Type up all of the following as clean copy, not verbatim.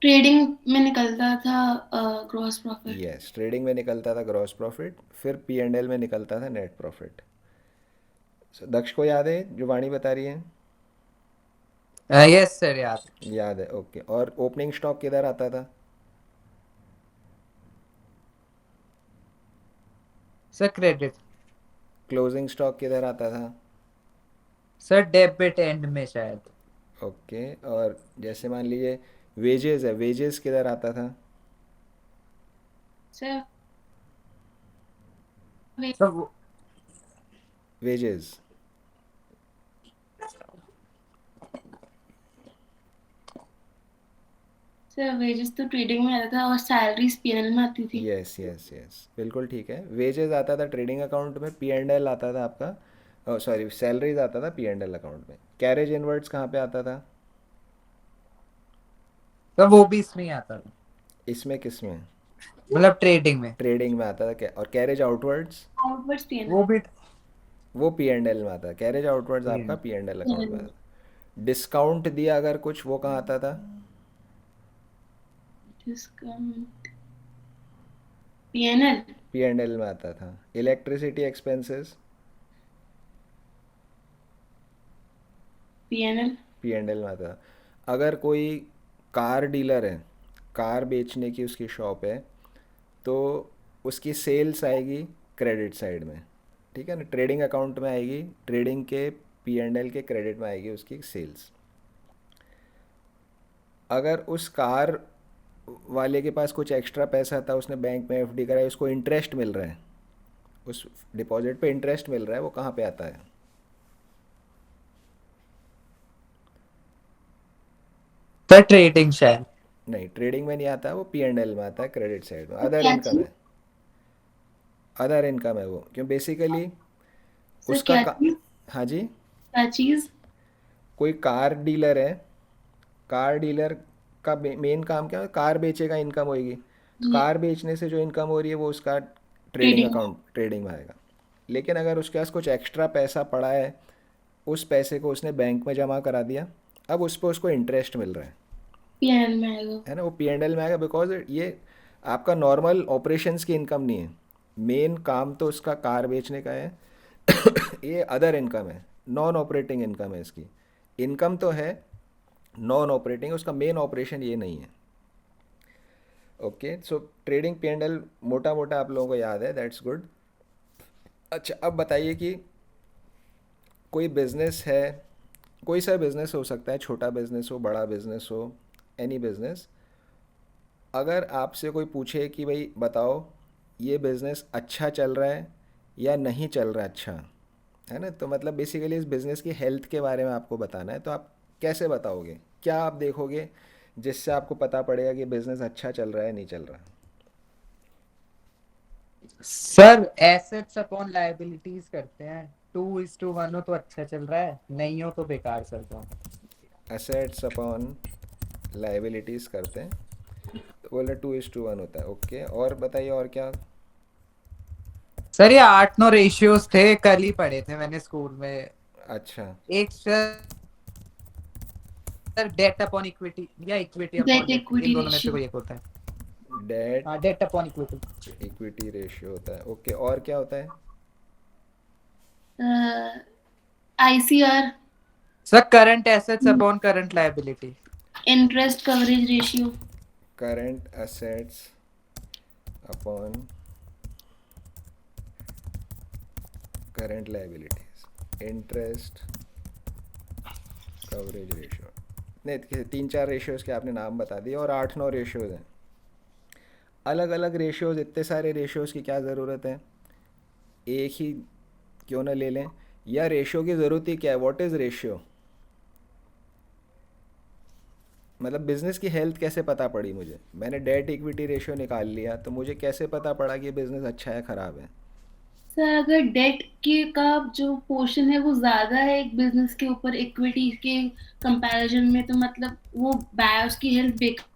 Trading में निकलता था ग्रॉस प्रॉफिट। यस, ट्रेडिंग में निकलता था ग्रॉस प्रॉफिट, फिर पी एंड एल में निकलता था नेट प्रॉफिट। दक्ष को याद है जो वाणी बता रही है? यस सर, याद। याद है, ओके। और ओपनिंग स्टॉक किधर आता था? Sir credit. क्लोजिंग स्टॉक किधर आता था? सर डेबिट एंड में शायद। ओके। और जैसे मान लीजिए वेजेस है, वेजेस किधर आता था? सर सर वो वेजेस। सर वेजेस तो ट्रेडिंग में आता था और सैलरीज पीएनएल में आती थी। यस यस यस, बिल्कुल ठीक है। वेजेस आता था ट्रेडिंग अकाउंट में, पी एंड एल आता था आपका, सॉरी सैलरीज आता था पी एंड एल अकाउंट में। कैरेज इनवर्ट्स कहाँ पे आता था? सर वो भी इसमें ही आता था, इसमें किस में? मतलब ट्रेडिंग में। ट्रेडिंग में आता था क्या? और कैरेज आउटवर्ड्स? Outwards PNL. वो भी वो पी एंड एल में आता है। कैरेज आउटवर्ड्स आपका पी एंड एल अकाउंट में आता था। डिस्काउंट दिया अगर कुछ, वो कहाँ आता था? Discount PNL. P and L में आता था। Electricity expenses? PNL. P and L में आता था। अगर कोई कार डीलर है, कार बेचने की उसकी शॉप है, तो उसकी सेल्स आएगी क्रेडिट साइड में, ठीक है ना? ट्रेडिंग अकाउंट में आएगी, ट्रेडिंग के पी एंड एल के क्रेडिट में आएगी उसकी सेल्स। अगर उस कार वाले के पास कुछ एक्स्ट्रा पैसा था, उसने बैंक में एफडी कराई, उसको इंटरेस्ट मिल रहा है, उस डिपॉजिट पे इंटरेस्ट मिल रहा है, वो कहाँ पे आता है? सर ट्रेडिंग शायद। नहीं, ट्रेडिंग में नहीं आता, वो पी एंड एल में आता है, क्रेडिट साइड में। तो अदर क्या इनकम चीज? है। अदर इनकम है वो, क्यों बेसिकली सर उसका क्या का। चीज? हाँ जी। क्या चीज? कोई कार डीलर है, कार डीलर का मेन काम क्या है? कार बेचेगा, इनकम होगी। जी। कार बेचने से जो इनकम हो रही है वो उसका ट्रेडिंग ट्रेडिंग। अकाउंट, ट्रेडिंग में आएगा। लेकिन अगर उसके पास कुछ एक्स्ट्रा पैसा पड़ा है, उस पैसे को उसने बैंक में जमा करा दिया, अब उस पर उसको इंटरेस्ट मिल रहा पीएनएल में आएगा। है ना? वो पी एंड एल में आएगा, बिकॉज ये आपका नॉर्मल ऑपरेशंस की इनकम नहीं है। मेन काम तो उसका कार बेचने का है। ये अदर इनकम है, नॉन ऑपरेटिंग इनकम है इसकी। इनकम तो है, नॉन ऑपरेटिंग, उसका मेन ऑपरेशन ये नहीं है। Okay, so trading P and L मोटा मोटा आप लोगों को याद है, दैट्स गुड। अच्छा, अब बताइए कि कोई बिजनेस है, कोई सा बिजनेस हो सकता है, छोटा बिजनेस हो, बड़ा बिजनेस हो, एनी बिजनेस। अगर आपसे कोई पूछे कि भाई बताओ ये बिज़नेस अच्छा चल रहा है या नहीं चल रहा अच्छा, है ना? तो मतलब बेसिकली इस बिज़नेस की हेल्थ के बारे में आपको बताना है, तो आप कैसे बताओगे? क्या आप देखोगे जिससे आपको पता पड़ेगा कि बिज़नेस अच्छा चल रहा है नहीं चल रहा? सर एसेट्स अपॉन लायबिलिटीज करते हैं, 2:1 हो तो अच्छा चल रहा है, नहीं हो तो बेकार चल रहा है। एसेट्स अपॉन लाइबिलिटीज़ करते हैं, तो बोले 2:1 होता है। ओके, और बताइए और क्या? सर ये 8-9 रेशियोज थे, कल ही पढ़े थे मैंने स्कूल में। अच्छा। एक सर डेट अपॉन इक्विटी या इक्विटी अपॉन डेट डेट, इन इक्विटी दोनों में से रेशियो। कोई एक होता है। डेट हाँ, debt upon equity. Equity ratio होता है। ओके, और क्या होता है? ICR. Sir current assets upon current liability. Interest coverage ratio. Current assets upon current liabilities, interest coverage ratio. नहीं, 3-4 रेशियोज के आपने नाम बता दिए और 8-9 रेशियोज हैं। अलग अलग रेशियोज, इतने सारे रेशियोज की क्या ज़रूरत है? एक ही क्यों ना ले लें? या रेशियो की ज़रूरत ही क्या है? What is ratio? मतलब बिज़नेस की हेल्थ कैसे पता पड़ी मुझे? मैंने डेट इक्विटी रेशियो निकाल लिया, तो मुझे कैसे पता पड़ा कि बिज़नेस अच्छा है ख़राब है? सर अगर डेट के का जो पोर्शन है वो ज्यादा है एक बिजनेस के ऊपर इक्विटी के कंपैरिजन में, तो मतलब वो उसकी हेल्थ बेकार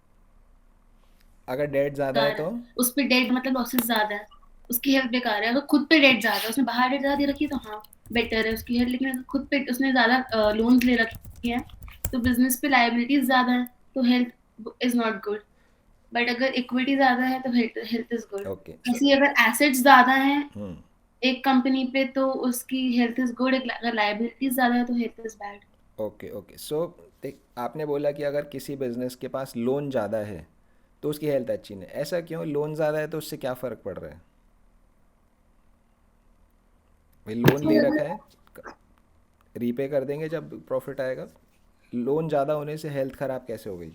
अगर डेट ज़्यादा है है। तो? उस पे डेट मतलब लॉसेस ज्यादा है, उसकी हेल्थ बेकार है। अगर खुद पे डेट ज्यादा है, उसने बाहर डेट ज्यादा दे रखी है, तो हाँ बेटर है उसकी हेल्थ। लेकिन अगर खुद पे उसने ज्यादा लोन्स ले रखे हैं, तो बिजनेस पे लायबिलिटीज ज्यादा है, तो health is not good, but अगर इक्विटी ज्यादा है तो health is good. Okay so ऐसी अगर एसेट्स ज्यादा हैं हम्म एक कंपनी पे तो उसकी हेल्थ इज गुड, अगर लायबिलिटीज ज्यादा है तो health is bad. Okay okay so देख आपने बोला कि अगर किसी बिजनेस के पास लोन ज़्यादा है तो उसकी हेल्थ अच्छी नहीं, ऐसा क्यों? लोन ज़्यादा है तो उससे क्या फ़र्क पड़ रहा है? भाई लोन ले रखा है, रीपे कर देंगे जब प्रॉफिट आएगा। लोन ज़्यादा होने से हेल्थ ख़राब कैसे हो गई?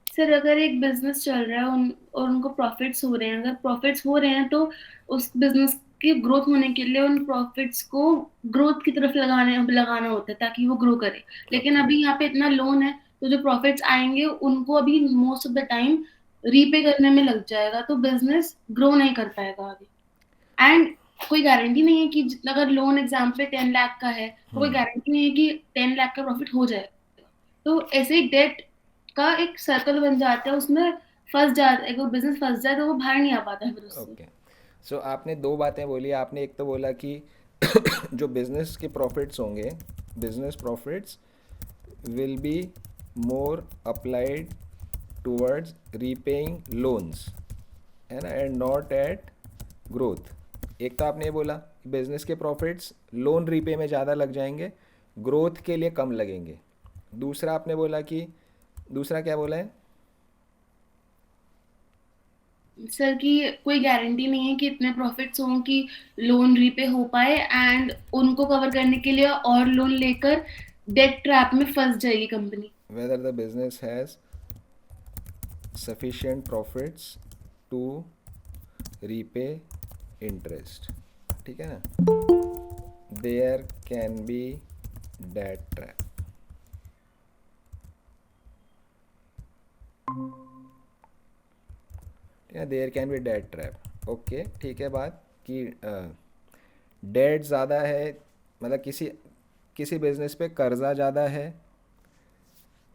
सर अगर एक बिजनेस चल रहा है और उनको प्रॉफिट्स हो रहे हैं, अगर प्रॉफिट्स हो रहे हैं तो उस बिजनेस के ग्रोथ होने के लिए उन प्रॉफिट्स को ग्रोथ की तरफ लगाना होता है ताकि वो ग्रो करे। लेकिन ओके अभी यहाँ पे इतना लोन है तो जो प्रॉफिट्स आएंगे उनको अभी most of the time repay करने में लग जाएगा, तो बिजनेस ग्रो नहीं कर पाएगा आगे। एंड कोई गारंटी नहीं है कि जितना, अगर लोन एग्जाम पे 10 लाख का है तो कोई गारंटी नहीं है कि 10 लाख का प्रॉफिट हो जाएगा। तो ऐसे ही डेट का एक सर्कल बन जाता है, उसमें फंस जाता है, अगर बिजनेस फंस जाए तो वो बाहर नहीं आ पाता है फिर उससे। ओके सो आपने दो बातें बोली। आपने एक तो बोला कि जो बिजनेस के प्रॉफिट्स होंगे, business profits will be more applied towards repaying loans, है ना, एंड नॉट एट ग्रोथ। एक तो आपने ये बोला कि बिजनेस के प्रॉफिट्स लोन रीपे में ज़्यादा लग जाएंगे, ग्रोथ के लिए कम लगेंगे। दूसरा आपने बोला कि, दूसरा क्या बोला है? सर की कोई गारंटी नहीं है कि इतने प्रॉफिट्स हों कि लोन रीपे हो पाए, एंड उनको कवर करने के लिए और लोन लेकर डेट ट्रैप में फंस जाएगी company. Whether the business has sufficient profits to repay interest, ठीक है ना? there can be debt trap। ठीक है, there can be debt trap. Okay ठीक है, बात कि डेट ज़्यादा है, मतलब किसी किसी बिजनेस पे कर्जा ज़्यादा है,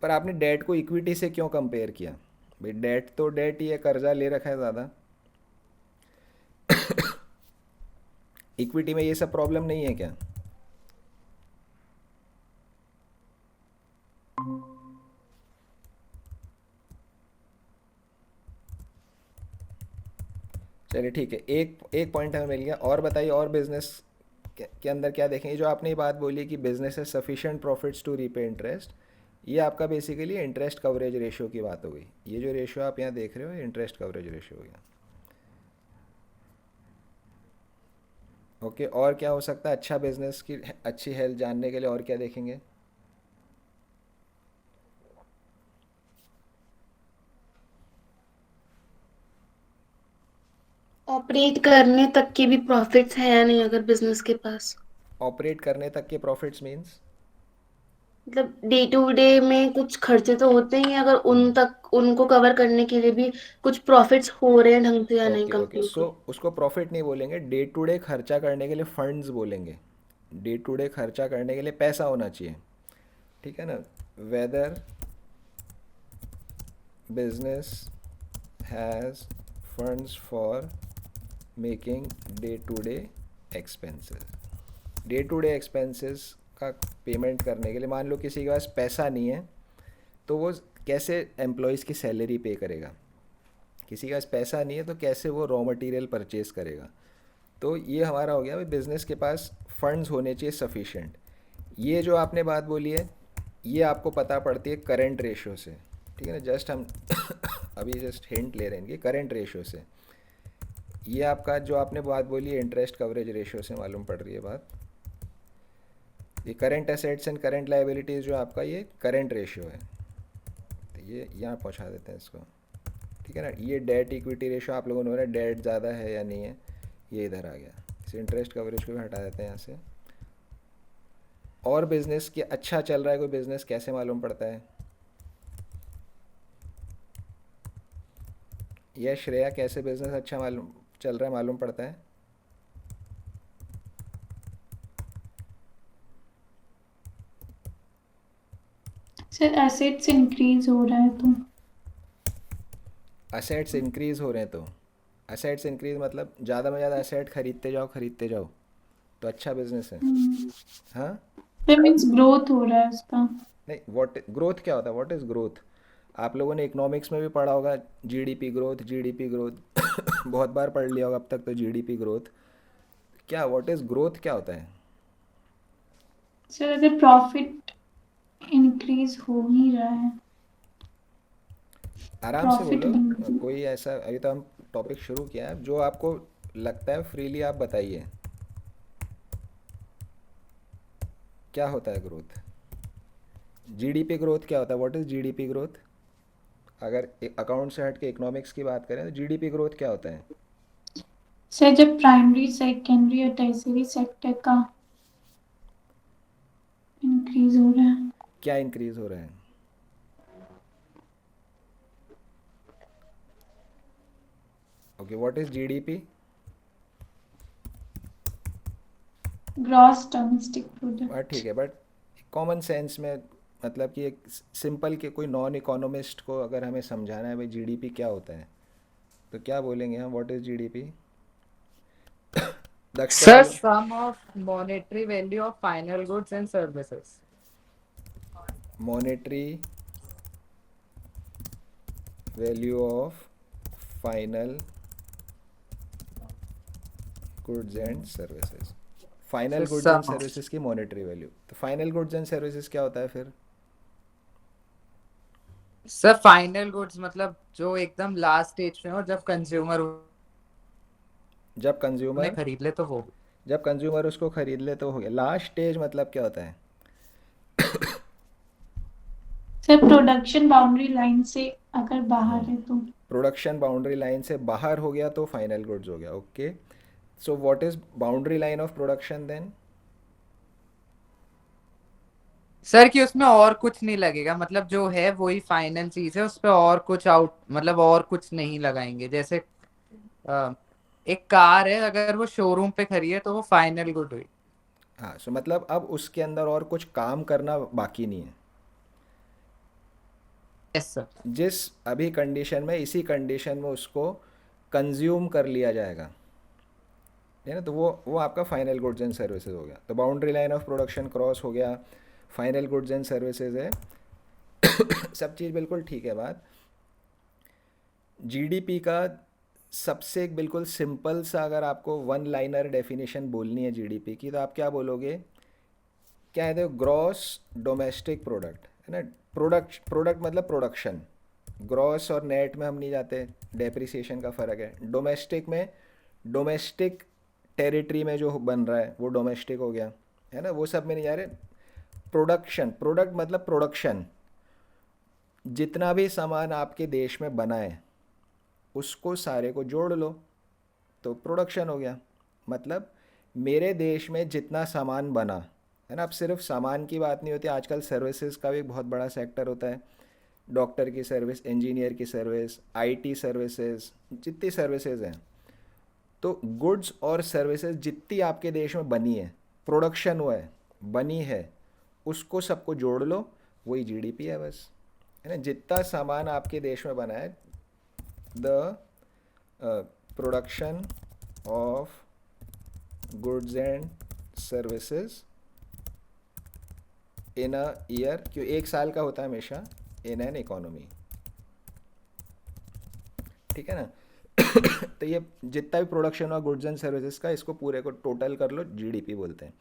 पर आपने डेट को इक्विटी से क्यों कंपेयर किया? भाई डेट तो डेट ही है, कर्जा ले रखा है ज़्यादा। इक्विटी में ये सब प्रॉब्लम नहीं है क्या? चलिए ठीक है, एक एक पॉइंट हमें मिल गया। और बताइए, और बिजनेस के अंदर क्या देखेंगे? जो आपने ये बात बोली कि बिजनेस है sufficient profits to repay interest, ये आपका बेसिकली इंटरेस्ट कवरेज रेशियो की बात हो गई। ये जो रेशियो आप यहाँ देख रहे हो, ये इंटरेस्ट कवरेज रेशियो हो गया। ओके और क्या हो सकता है? अच्छा बिजनेस की अच्छी हेल्थ जानने के लिए और क्या देखेंगे? ऑपरेट करने तक के भी प्रॉफिट्स है या नहीं अगर बिजनेस के पास, ऑपरेट करने तक के प्रॉफिट्स मीन्स? मतलब डे टू डे में कुछ खर्चे तो होते ही हैं, अगर उन तक उनको कवर करने के लिए भी कुछ प्रॉफिट्स हो रहे हैं ढंग से या नहीं ओके ओके कंपनी सो के। उसको प्रॉफिट नहीं बोलेंगे, डे टू डे खर्चा करने के लिए फंड्स बोलेंगे। डे टू डे खर्चा करने के लिए पैसा होना चाहिए, ठीक है ना? Whether business has funds for making day to day expenses. Day to day expenses का पेमेंट करने के लिए, मान लो किसी के पास पैसा नहीं है तो वो कैसे एम्प्लॉयज़ की सैलरी पे करेगा? किसी के पास पैसा नहीं है तो कैसे वो रॉ मटेरियल परचेज करेगा? तो ये हमारा हो गया भाई, बिज़नेस के पास फंड्स होने चाहिए सफिशेंट। ये जो आपने बात बोली है, ये आपको पता पड़ती है करंट रेशियो से, ठीक है ना? जस्ट हम अभी जस्ट हिंट ले रहे हैं कि करंट रेशियो से। ये आपका जो आपने बात बोली है इंटरेस्ट कवरेज रेशियो से मालूम पड़ रही है बात। ये current assets and current liabilities जो आपका ये करंट रेशियो है, तो ये यहाँ पहुँचा देते हैं इसको, ठीक है ना? ये डेट इक्विटी रेशियो आप लोगों ने बोला डेट ज़्यादा है या नहीं है, ये इधर आ गया। इस इंटरेस्ट कवरेज को भी हटा देते हैं यहाँ से। और बिजनेस कि अच्छा चल रहा है कोई बिजनेस कैसे मालूम पड़ता है? यह श्रेया कैसे बिजनेस अच्छा मालूम चल रहा है मालूम पड़ता है? सर एसेट्स इंक्रीज हो रहा है तो। असेट्स इंक्रीज हो रहे हैं तो, असेट्स इंक्रीज मतलब ज़्यादा में ज़्यादा असेट खरीदते जाओ तो अच्छा बिजनेस है। हाँ मीन्स ग्रोथ हो रहा है उसका। नहीं, व्हाट ग्रोथ क्या होता है? What is growth? आप लोगों ने इकोनॉमिक्स में भी पढ़ा होगा, जीडीपी ग्रोथ, जीडीपी ग्रोथ बहुत बार पढ़ लिया होगा अब तक तो जीडीपी ग्रोथ। क्या, व्हाट इज ग्रोथ, क्या होता है? सर अगर प्रॉफिट इंक्रीज हो ही रहा है, आराम से प्रॉफिट बोलो, बन कोई ऐसा, अभी तो हम टॉपिक शुरू किया है, जो आपको लगता है फ्रीली आप बताइए। क्या होता है ग्रोथ? जीडीपी ग्रोथ क्या होता है? What is GDP growth? अगर अकाउंट से हट के इकोनॉमिक्स की बात करें तो जीडीपी ग्रोथ क्या होता है? सर जब प्राइमरी सेकेंडरी और टर्सरी सेक्टर का इंक्रीज हो रहा है। क्या इंक्रीज हो रहा है? Okay, what is GDP? Gross domestic product. ठीक है, बट कॉमन सेंस में, मतलब कि एक सिंपल के कोई नॉन इकोनॉमिस्ट को अगर हमें समझाना है भाई जीडीपी क्या होता है, तो क्या बोलेंगे हम? What is GDP? Dakshata sir बोलो। Sum of monetary value of final goods and services. Monetary value of final goods and services. Final sir goods and sum of services की मॉनेटरी वैल्यू, तो फाइनल गुड्स एंड सर्विसेज क्या होता है फिर? Sir final goods मतलब जो एकदम last stage में हो, जब कंज्यूमर जब उन्हें कंज्यूमर खरीद ले तो वो। जब कंज्यूमर उसको खरीद ले तो हो गया। लास्ट स्टेज मतलब क्या होता है? सर प्रोडक्शन बाउंड्री लाइन से अगर बाहर है तो। प्रोडक्शन बाउंड्री लाइन से बाहर हो गया तो फाइनल गुड्स हो गया। Okay, so what is boundary line of production then? Sir कि उसमें और कुछ नहीं लगेगा, मतलब जो है वही फाइनल चीज है, उस पे और कुछ आउट मतलब और कुछ नहीं लगाएंगे। जैसे अ, एक कार है, अगर वो शोरूम पे खड़ी है तो वो फाइनल गुड हुई। हाँ, सो मतलब अब उसके अंदर और कुछ काम करना बाकी नहीं है। Yes sir. जिस अभी कंडीशन में, इसी कंडीशन में उसको कंज्यूम कर लिया जाएगा, है ना, तो वो आपका फाइनल गुड्स एंड सर्विसेज हो गया। तो boundary line of production cross हो गया, फाइनल गुड्स एंड सर्विसेज है। सब चीज़ बिल्कुल ठीक है। बात जीडीपी का सबसे एक बिल्कुल सिंपल सा, अगर आपको वन लाइनर डेफिनेशन बोलनी है जीडीपी की, तो आप क्या बोलोगे? क्या है? ग्रॉस डोमेस्टिक प्रोडक्ट, है ना। प्रोडक्ट मतलब प्रोडक्शन। ग्रॉस और नेट में हम नहीं जाते, डेप्रिसिएशन का फ़र्क है। डोमेस्टिक में, डोमेस्टिक टेरिटरी में जो बन रहा है वो डोमेस्टिक हो गया, है ना, वो सब में नहीं जा रहे। प्रोडक्शन, प्रोडक्ट मतलब प्रोडक्शन, जितना भी सामान आपके देश में बना है उसको सारे को जोड़ लो तो प्रोडक्शन हो गया। मतलब मेरे देश में जितना सामान बना, है ना, अब सिर्फ सामान की बात नहीं होती, आजकल सर्विसेज का भी बहुत बड़ा सेक्टर होता है। डॉक्टर की सर्विस, इंजीनियर की सर्विस, आईटी सर्विसेज, जितनी सर्विसेज हैं, तो गुड्स और सर्विसेज जितनी आपके देश में बनी है, प्रोडक्शन हुआ है, बनी है, उसको सबको जोड़ लो, वही जीडीपी है बस, है ना। जितना सामान आपके देश में बना है, the production of goods and services in a year, क्यों एक साल का होता है हमेशा, इन एन इकोनॉमी, ठीक है ना। तो ये जितना भी प्रोडक्शन और गुड्स एंड सर्विसेज का, इसको पूरे को टोटल कर लो, जीडीपी बोलते हैं।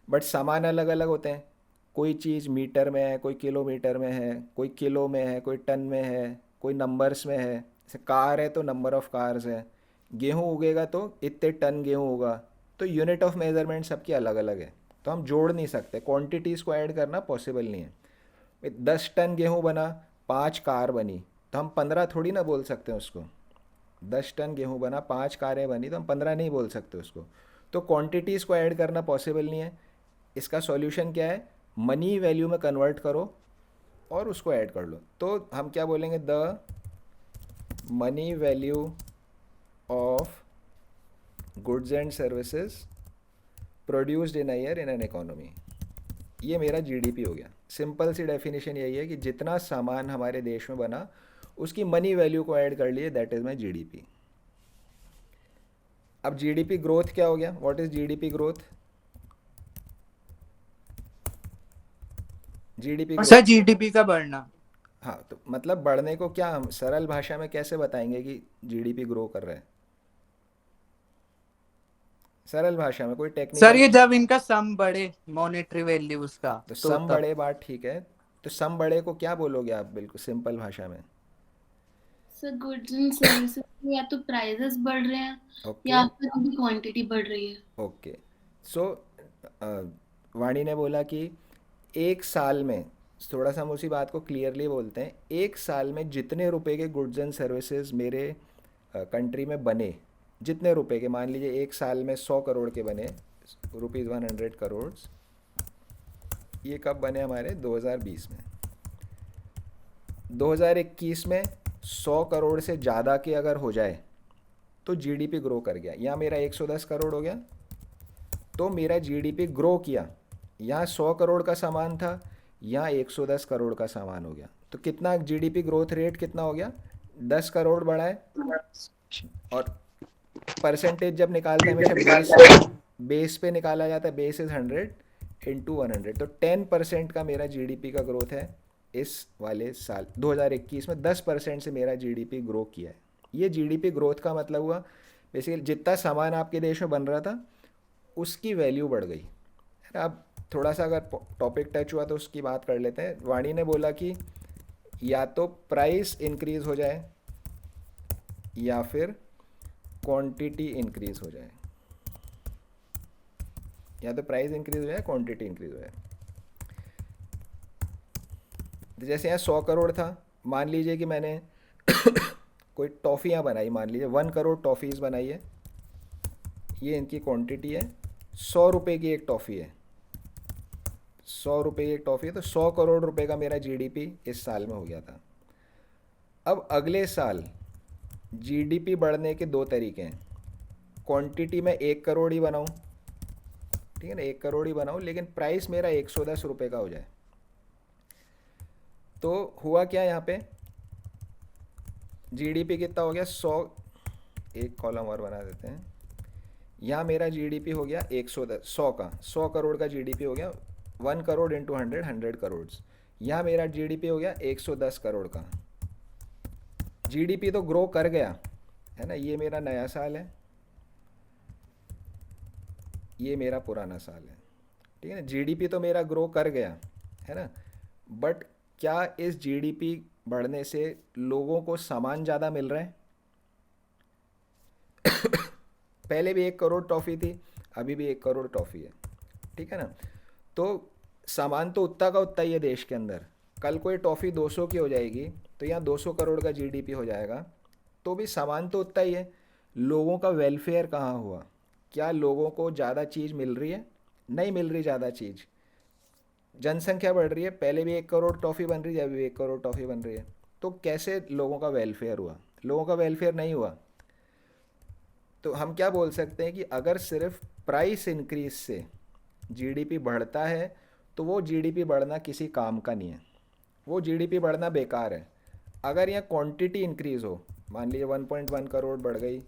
बट सामान अलग अलग होते हैं, कोई चीज़ मीटर में है, कोई किलोमीटर में है, कोई किलो में है, कोई टन में है, कोई नंबर्स में है। जैसे कार है तो नंबर ऑफ कार्स है, गेहूँ उगेगा तो इतने टन गेहूँ होगा, तो यूनिट ऑफ मेजरमेंट सबकी अलग अलग है, तो हम जोड़ नहीं सकते, क्वांटिटीज़ को ऐड करना पॉसिबल नहीं है। 10 टन गेहूँ बना, 5 कार बनी, तो हम 15 थोड़ी ना बोल सकते हैं उसको। 10 टन गेहूँ बना, 5 कारें बनी, तो हम 15 नहीं बोल सकते उसको। तो क्वांटिटीज़ को ऐड करना पॉसिबल नहीं है। इसका सॉल्यूशन क्या है? मनी वैल्यू में कन्वर्ट करो और उसको ऐड कर लो, तो हम क्या बोलेंगे? The money value of goods and services produced in a year in an economy. ये मेरा जीडीपी हो गया। सिंपल सी डेफिनेशन यही है कि जितना सामान हमारे देश में बना उसकी मनी वैल्यू को ऐड कर लिए, दैट इज़ माई जीडीपी। अब जीडीपी ग्रोथ क्या हो गया? What is GDP growth? GDP sir growth, GDP का बढ़ना। हाँ, तो मतलब बढ़ने को क्या हम सरल भाषा में कैसे बताएंगे कि जीडीपी ग्रो कर रहा है? सरल भाषा में, कोई सर टेक्निकल। ये जब इनका सम बढ़े मॉनेटरी वैल्यू उसका, तो तो सम तब। बड़े बात ठीक है। तो सम बड़े को क्या बोलोगे आप बिल्कुल सिंपल भाषा में? सर गुड्स एंड सर्विसेज या तो प्राइसेस बढ़ रहे हैं ओके। या फिर उनकी क्वांटिटी बढ़ रही है। ओके। सो वाणी ने बोला कि एक साल में, थोड़ा सा हम उसी बात को क्लियरली बोलते हैं, एक साल में जितने रुपए के गुड्स एंड सर्विसेज मेरे कंट्री में बने, जितने रुपए के, मान लीजिए एक साल में 100 करोड़ के बने, ₹100 करोड़, ये कब बने हमारे 2020 में। 2021 में 100 करोड़ से ज़्यादा के अगर हो जाए तो जीडीपी ग्रो कर गया। यहाँ मेरा 110 करोड़ हो गया तो मेरा जीडीपी ग्रो किया। यहाँ 100 करोड़ का सामान था, यहाँ 110 करोड़ का सामान हो गया। तो कितना जीडीपी ग्रोथ रेट कितना हो गया? 10 करोड़ बढ़ा है। और परसेंटेज जब निकालते हैं हमेशा बेस पे निकाला जाता है। बेस इज़ 100 × 100, तो 10% का मेरा जीडीपी का ग्रोथ है इस वाले साल 2021 में। 10% से मेरा जीडीपी ग्रो किया है। ये जीडीपी ग्रोथ का मतलब हुआ बेसिकली जितना सामान आपके देश में बन रहा था उसकी वैल्यू बढ़ गई, है ना। अब थोड़ा सा अगर टॉपिक टच हुआ तो उसकी बात कर लेते हैं। वाणी ने बोला कि या तो प्राइस इंक्रीज हो जाए या फिर क्वांटिटी इंक्रीज हो जाए। या तो प्राइस इंक्रीज हो जाए, क्वांटिटी इंक्रीज हो जाए। तो जैसे यहाँ 100 करोड़ था, मान लीजिए कि मैंने कोई टॉफ़ियाँ बनाई, मान लीजिए 1 करोड़ टॉफ़ीज़ बनाई है, ये इनकी क्वांटिटी है। 100 रुपये की एक टॉफ़ी है, 100 रुपये की एक टॉफ़ी है, तो 100 करोड़ रुपए का मेरा जीडीपी इस साल में हो गया था। अब अगले साल जीडीपी बढ़ने के दो तरीके हैं। क्वांटिटी में 1 करोड़ ही बनाऊँ, ठीक है ना, 1 करोड़ ही बनाऊँ, लेकिन प्राइस मेरा 110 रुपये का हो जाए। तो हुआ क्या यहाँ पे, जीडीपी कितना हो गया 100, एक कॉलम और बना देते हैं। यहाँ मेरा जीडीपी हो गया 110, 100 का, 100 करोड़ का जीडीपी हो गया। 1 करोड़ इंटू 100, 100 करोड़। यहाँ मेरा जीडीपी हो गया 110 करोड़ का। जीडीपी तो ग्रो कर गया, है ना। ये मेरा नया साल है, ये मेरा पुराना साल है, ठीक है ना। जीडीपी तो मेरा ग्रो कर गया, है ना। बट क्या इस जीडीपी बढ़ने से लोगों को सामान ज़्यादा मिल रहा है? पहले भी 1 करोड़ टॉफ़ी थी, अभी भी 1 करोड़ टॉफ़ी है, ठीक है ना। तो सामान तो उतना का उतना ही है देश के अंदर। कल कोई टॉफ़ी 200 की हो जाएगी तो यहाँ 200 करोड़ का जीडीपी हो जाएगा, तो भी सामान तो उतना ही है। लोगों का वेलफेयर कहाँ हुआ? क्या लोगों को ज़्यादा चीज़ मिल रही है? नहीं मिल रही ज़्यादा चीज़। जनसंख्या बढ़ रही है, पहले भी 1 करोड़ टॉफ़ी बन रही है, अभी भी 1 करोड़ टॉफ़ी बन रही है। तो कैसे लोगों का वेलफेयर हुआ? लोगों का वेलफेयर नहीं हुआ। तो हम क्या बोल सकते हैं कि अगर सिर्फ प्राइस इंक्रीज से जीडीपी बढ़ता है तो वो जीडीपी बढ़ना किसी काम का नहीं है, वो जीडीपी बढ़ना बेकार है। अगर यहाँ क्वांटिटी इंक्रीज हो, मान लीजिए 1.1 करोड़ बढ़ गई,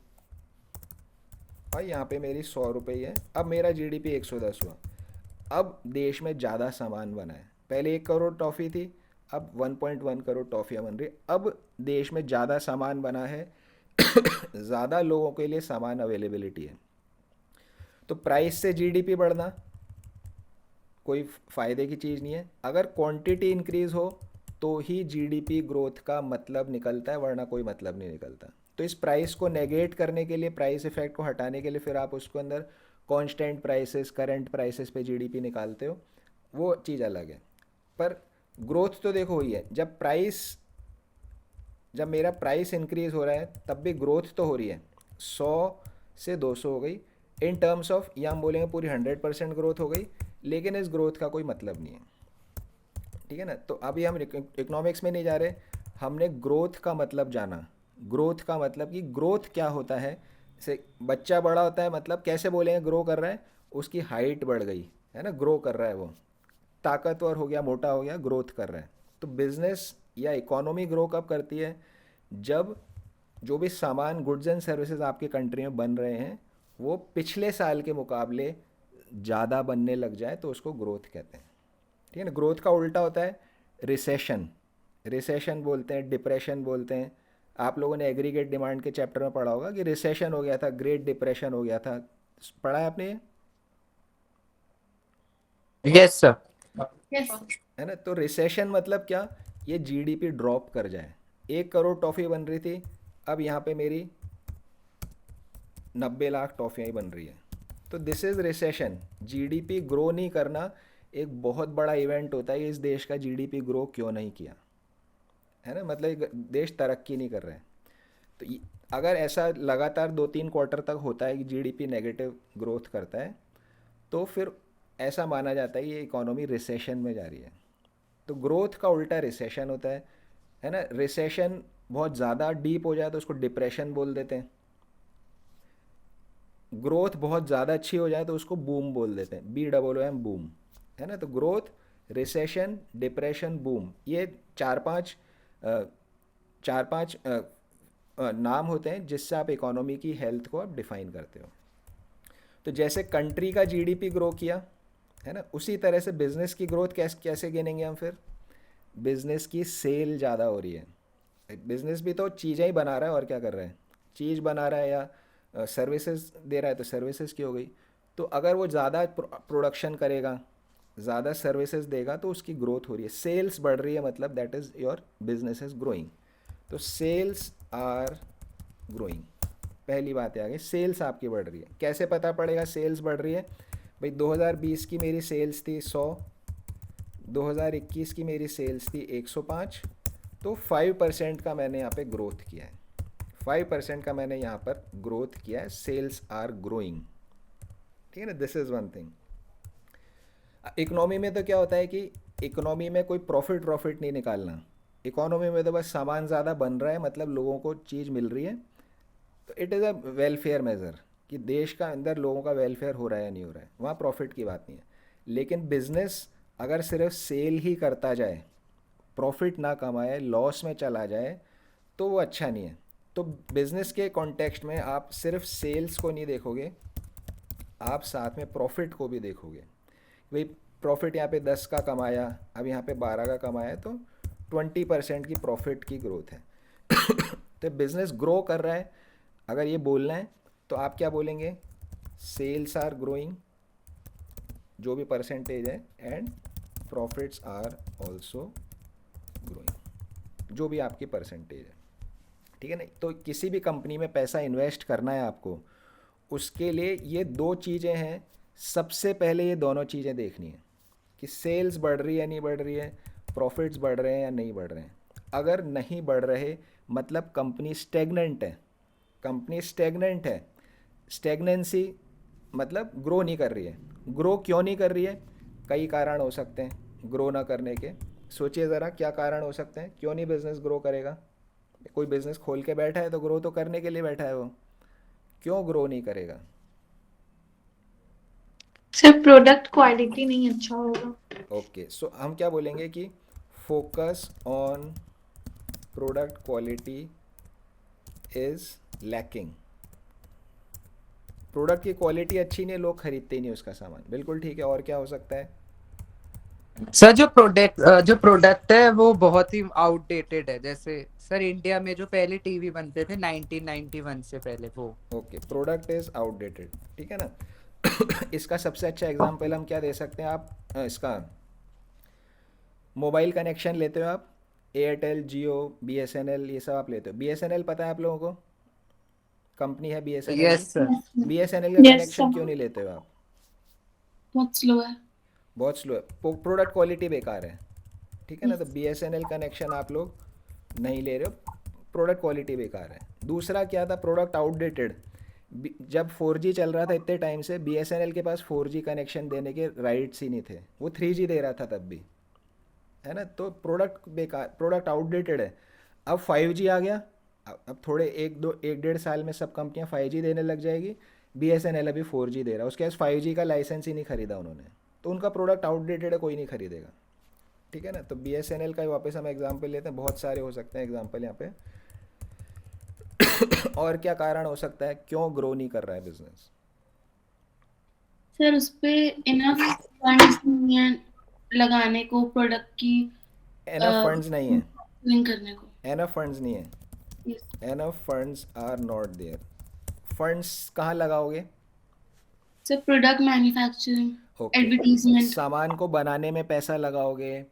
और यहाँ पे मेरी 100 रुपये ही है, अब मेरा जीडीपी 110 हुआ। अब देश में ज़्यादा सामान बना है, पहले 1 करोड़ टॉफ़ी थी, अब 1.1 करोड़ टॉफ़ियाँ बन रही। अब देश में ज़्यादा सामान बना है, ज़्यादा लोगों के लिए सामान अवेलेबिलिटी है। तो प्राइस से जीडीपी बढ़ना कोई फ़ायदे की चीज़ नहीं है। अगर क्वांटिटी इंक्रीज़ हो तो ही जीडीपी ग्रोथ का मतलब निकलता है, वरना कोई मतलब नहीं निकलता। तो इस प्राइस को नेगेट करने के लिए, प्राइस इफेक्ट को हटाने के लिए, फिर आप उसको अंदर कांस्टेंट प्राइसेस, करंट प्राइसेस पे जीडीपी निकालते हो, वो चीज़ अलग है। पर ग्रोथ तो देखो हुई है। जब मेरा प्राइस इंक्रीज़ हो रहा है तब भी ग्रोथ तो हो रही है, 100 से 200 हो गई। इन टर्म्स ऑफ, या हम बोलेंगे पूरी 100% ग्रोथ हो गई, लेकिन इस ग्रोथ का कोई मतलब नहीं है, ठीक है ना। तो अभी हम इकोनॉमिक्स में नहीं जा रहे, हमने ग्रोथ का मतलब जाना। ग्रोथ का मतलब कि ग्रोथ क्या होता है। जैसे बच्चा बड़ा होता है, मतलब कैसे बोलेंगे ग्रो कर रहा है, उसकी हाइट बढ़ गई, है ना, ग्रो कर रहा है, वो ताकतवर हो गया, मोटा हो गया, ग्रोथ कर रहा है। तो बिजनेस या इकोनॉमी ग्रो कब करती है? जब जो भी सामान, गुड्स एंड सर्विसेज आपके कंट्री में बन रहे हैं वो पिछले साल के मुकाबले ज़्यादा बनने लग जाए तो उसको ग्रोथ कहते हैं, ठीक है ना। ग्रोथ का उल्टा होता है रिसेशन, रिसेशन बोलते हैं, डिप्रेशन बोलते हैं। आप लोगों ने एग्रीगेट डिमांड के चैप्टर में पढ़ा होगा कि रिसेशन हो गया था, ग्रेट डिप्रेशन हो गया था। पढ़ा है आपने ये? Yes sir. यस। है ना? तो रिसेशन मतलब क्या? ये जीडीपी ड्रॉप कर जाए। 1 करोड़ टॉफ़ी बन रही थी, अब यहाँ पे मेरी 90 लाख टॉफ़ियाँ ही बन रही है। तो this is recession. GDP grow नहीं करना एक बहुत बड़ा इवेंट होता है। इस देश का जीडीपी ग्रो क्यों नहीं किया, है ना? मतलब ये देश तरक्की नहीं कर रहे हैं। तो अगर ऐसा लगातार 2-3 क्वार्टर तक होता है कि जीडीपी नेगेटिव ग्रोथ करता है, तो फिर ऐसा माना जाता है कि ये इकोनॉमी रिसेशन में जा रही है। तो ग्रोथ का उल्टा रिसेशन होता है ना? रिसेशन बहुत ज़्यादा डीप हो जाए तो उसको डिप्रेशन बोल देते हैं। ग्रोथ बहुत ज़्यादा अच्छी हो जाए तो उसको बूम बोल देते हैं, BOOM बूम, है ना? तो ग्रोथ, रिसेशन, डिप्रेशन, बूम, ये चार पांच नाम होते हैं जिससे आप इकोनॉमी की हेल्थ को आप डिफाइन करते हो। तो जैसे कंट्री का जीडीपी ग्रो किया, है ना, उसी तरह से बिजनेस की ग्रोथ कैसे गिनेंगे हम फिर? बिजनेस की सेल ज़्यादा हो रही है। बिजनेस भी तो चीज़ें ही बना रहा है, और क्या कर रहा है? चीज़ बना रहा है या सर्विसेज दे रहा है, तो सर्विसेज की हो गई। तो अगर वो ज़्यादा प्रोडक्शन करेगा, ज़्यादा सर्विसेज देगा, तो उसकी ग्रोथ हो रही है, सेल्स बढ़ रही है, मतलब that is your business is growing. तो सेल्स आर ग्रोइंग। पहली बात है, आगे सेल्स आपकी बढ़ रही है। कैसे पता पड़ेगा सेल्स बढ़ रही है? भाई 2020 की मेरी सेल्स थी 100, 2021 की मेरी सेल्स थी 105, तो 5% का मैंने यहाँ पे ग्रोथ किया है। 5% का मैंने यहाँ पर ग्रोथ किया है। सेल्स आर ग्रोइंग, ठीक है ना? This is one thing. Economy में तो क्या होता है कि इकोनॉमी में कोई प्रॉफिट नहीं निकालना। इकोनॉमी में तो बस सामान ज़्यादा बन रहा है, मतलब लोगों को चीज़ मिल रही है, तो it is a welfare measure कि देश का अंदर लोगों का वेलफेयर हो रहा है या नहीं हो रहा है, वहाँ प्रॉफिट की बात नहीं है। लेकिन बिजनेस अगर सिर्फ सेल ही करता जाए, प्रॉफिट ना कमाए, लॉस में चला जाए, तो वो अच्छा नहीं है। तो बिजनेस के कॉन्टेक्स्ट में आप सिर्फ सेल्स को नहीं देखोगे, आप साथ में प्रॉफिट को भी देखोगे। भाई प्रॉफिट यहाँ पे 10 का कमाया, अब यहाँ पे 12 का कमाया, तो 20% की प्रॉफिट की ग्रोथ है। तो बिजनेस ग्रो कर रहा है, अगर ये बोलना है तो आप क्या बोलेंगे? सेल्स आर ग्रोइंग, जो भी परसेंटेज है, and profits are also growing, जो भी आपकी परसेंटेज है, ठीक है ना? तो किसी भी कंपनी में पैसा इन्वेस्ट करना है आपको, उसके लिए ये दो चीज़ें हैं। सबसे पहले ये दोनों चीज़ें देखनी है कि सेल्स बढ़ रही है नहीं बढ़ रही है, प्रॉफिट्स बढ़ रहे हैं या नहीं बढ़ रहे हैं। अगर नहीं बढ़ रहे, मतलब कंपनी स्टेगनेंट है। कंपनी स्टेगनेंट है, स्टेगनेंसी मतलब ग्रो नहीं कर रही है। ग्रो क्यों नहीं कर रही है? कई कारण हो सकते हैं ग्रो ना करने के। सोचिए ज़रा, क्या कारण हो सकते हैं, क्यों नहीं बिज़नेस ग्रो करेगा? कोई बिज़नेस खोल के बैठा है तो ग्रो तो करने के लिए बैठा है, वो क्यों ग्रो नहीं करेगा? सर प्रोडक्ट क्वालिटी नहीं अच्छा होगा। ओके, सो हम क्या बोलेंगे कि focus on product quality is lacking. Product की क्वालिटी अच्छी नहीं है, लोग खरीदते ही नहीं उसका सामान। बिल्कुल ठीक है। और क्या हो सकता है? सर जो प्रोडक्ट है वो बहुत ही आउटडेटेड है। जैसे सर इंडिया में जो पहले टीवी बनते थे 1991 से पहले, वो ओके, प्रोडक्ट इज आउटडेटेड, ठीक है ना? इसका सबसे अच्छा एग्जांपल हम क्या दे सकते हैं? आप इसका मोबाइल कनेक्शन लेते हो आप, एयरटेल, जियो, BSNL, ये सब आप लेते हो। BSNL पता है आप लोगों को? कंपनी है BSNL की। Yes sir. BSNL का यस कनेक्शन क्यों नहीं लेते हो आप? बहुत स्लो है। बहुत स्लो है, प्रोडक्ट क्वालिटी बेकार है, ठीक है ना? तो Yes. BSNL कनेक्शन आप लोग नहीं ले रहे हो, प्रोडक्ट क्वालिटी बेकार है। दूसरा क्या था? Product outdated. जब 4G चल रहा था इतने टाइम से, BSNL के पास 4G कनेक्शन देने के राइट्स ही नहीं थे, वो 3G दे रहा था तब भी, है ना? तो प्रोडक्ट बेकार, प्रोडक्ट आउटडेटेड है। अब 5G आ गया, अब थोड़े 1-1.5 साल में सब कंपनियां 5G देने लग जाएगी। BSNL अभी 4G दे रहा है, उसके पास 5G का लाइसेंस ही नहीं खरीदा उन्होंने, तो उनका प्रोडक्ट आउटडेटेड है, कोई नहीं खरीदेगा, ठीक है ना? तो BSNL का ही वापस हम एग्जांपल लेते हैं, बहुत सारे हो सकते हैं एग्जांपल यहाँ पे। और क्या कारण हो सकता है क्यों ग्रो नहीं कर रहा है बिजनेस? सर उस पे इनफ फंड्स नहीं है लगाने को प्रोडक्ट की। एनफ फंड्स नहीं है। लिंक करने को। एनफ फंड्स नहीं है, yes enough funds are not there. Funds कहाँ लगाओगे? Sir, product manufacturing, okay, advertisement, सामान को बनाने में पैसा लगाओगे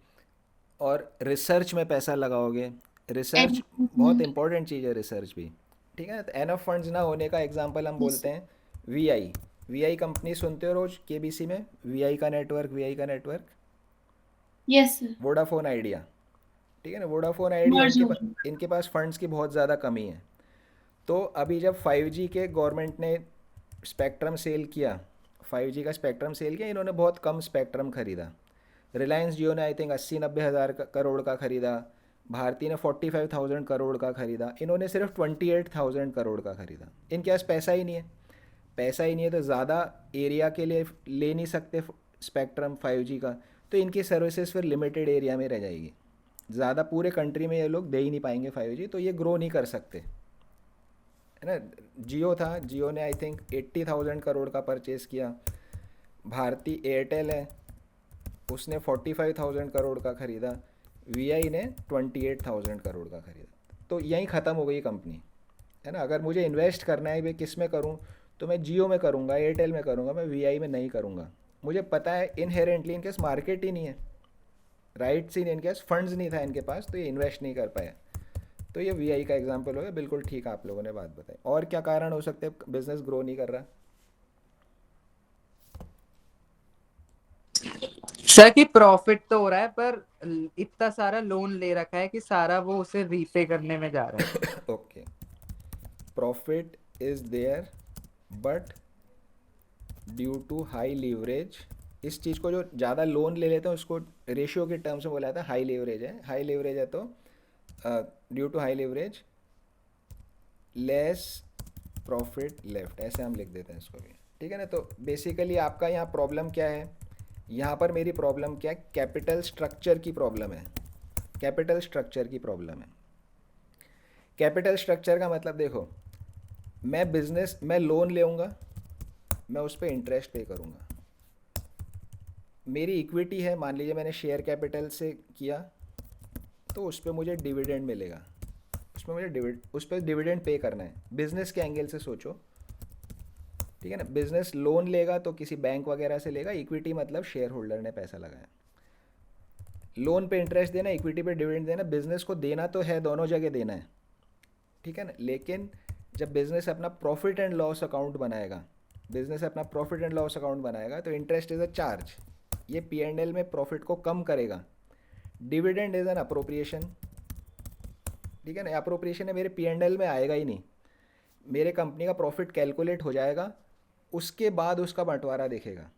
और रिसर्च में पैसा लगाओगे। रिसर्च बहुत एडवर्टीजमेंट। इंपॉर्टेंट चीज़ है, रिसर्च भी। ठीक है ना? तो एनफ फंड्स ना होने का एग्जांपल हम यस बोलते हैं वीआई। वीआई कंपनी सुनते हो रोज केबीसी में, वीआई का नेटवर्क, वीआई का network, yes sir, Vodafone idea. ठीक है ना? वोडाफोन आइडिया मर्ज हो गया। इनके पास फंड्स की बहुत ज़्यादा कमी है। तो अभी जब 5G के गवर्नमेंट ने स्पेक्ट्रम सेल किया, 5G का स्पेक्ट्रम सेल किया, इन्होंने बहुत कम स्पेक्ट्रम खरीदा। रिलायंस जियो ने आई थिंक 80-90 हज़ार करोड़ का खरीदा। भारती ने 45,000 करोड़ का खरीदा। इन्होंने सिर्फ 28,000 करोड़ का खरीदा। इनके पास पैसा ही नहीं है। पैसा ही नहीं है तो ज़्यादा एरिया के लिए ले नहीं सकते स्पेक्ट्रम 5G का, तो इनकी सर्विसेज फिर लिमिटेड एरिया में रह जाएगी। ज़्यादा पूरे कंट्री में ये लोग दे ही नहीं पाएंगे 5G, तो ये ग्रो नहीं कर सकते, है ना? जियो था, जियो ने आई थिंक 80,000 करोड़ का परचेज़ किया। भारती एयरटेल है, उसने 45,000 करोड़ का ख़रीदा। वीआई ने 28,000 करोड़ का ख़रीदा। तो यहीं ख़त्म हो गई कंपनी, है ना? अगर मुझे इन्वेस्ट करना है भाई किस में करूँ, तो मैं जियो में करूँगा, एयरटेल में करूँगा, मैं वीआई में नहीं करूँगा। मुझे पता है इनहेरेंटली इनके पास मार्केट ही नहीं है, राइट ही नहीं, इनके पास फंड्स नहीं था इनके पास, तो ये इन्वेस्ट नहीं कर पाया। तो ये वीआई का एग्जांपल हो गया। बिल्कुल ठीक आप लोगों ने बात बताई। और क्या कारण हो सकते हैं बिजनेस ग्रो नहीं कर रहा? सर कि प्रॉफिट तो हो रहा है पर इतना सारा लोन ले रखा है कि सारा वो उसे रीपे करने में जा रहा है। Okay, profit is there but due to high leverage. इस चीज़ को जो ज़्यादा लोन ले लेते हैं उसको रेशियो के टर्म्स में बोला जाता है हाई लीवरेज है। हाई लीवरेज है तो due to high leverage less profit left, ऐसे हम लिख देते हैं इसको भी। ठीक है ना? तो बेसिकली आपका यहाँ प्रॉब्लम क्या है? यहाँ पर मेरी प्रॉब्लम क्या है? कैपिटल स्ट्रक्चर की प्रॉब्लम है। कैपिटल स्ट्रक्चर की प्रॉब्लम है। कैपिटल स्ट्रक्चर का मतलब देखो, मैं लोन लेऊंगा, मैं उस पर इंटरेस्ट पे करूँगा। मेरी इक्विटी है, मान लीजिए मैंने शेयर कैपिटल से किया, तो उस पर मुझे डिविडेंड मिलेगा, उस पर डिविडेंड पे करना है। बिजनेस के एंगल से सोचो, ठीक है ना? बिजनेस लोन लेगा तो किसी बैंक वगैरह से लेगा, इक्विटी मतलब शेयर होल्डर ने पैसा लगाया। लोन पे इंटरेस्ट देना, इक्विटी पे डिविडेंड देना, बिजनेस को देना तो है, दोनों जगह देना है, ठीक है ना? लेकिन जब बिजनेस अपना प्रॉफिट एंड लॉस अकाउंट बनाएगा, तो इंटरेस्ट इज़ अ चार्ज, ये P&L में प्रॉफिट को कम करेगा। डिविडेंड इज़ एन अप्रोप्रिएशन, ठीक है ना? अप्रोप्रिएशन है, मेरे P&L में आएगा ही नहीं, मेरे कंपनी का प्रॉफिट कैलकुलेट हो जाएगा, उसके बाद उसका बंटवारा दिखेगा,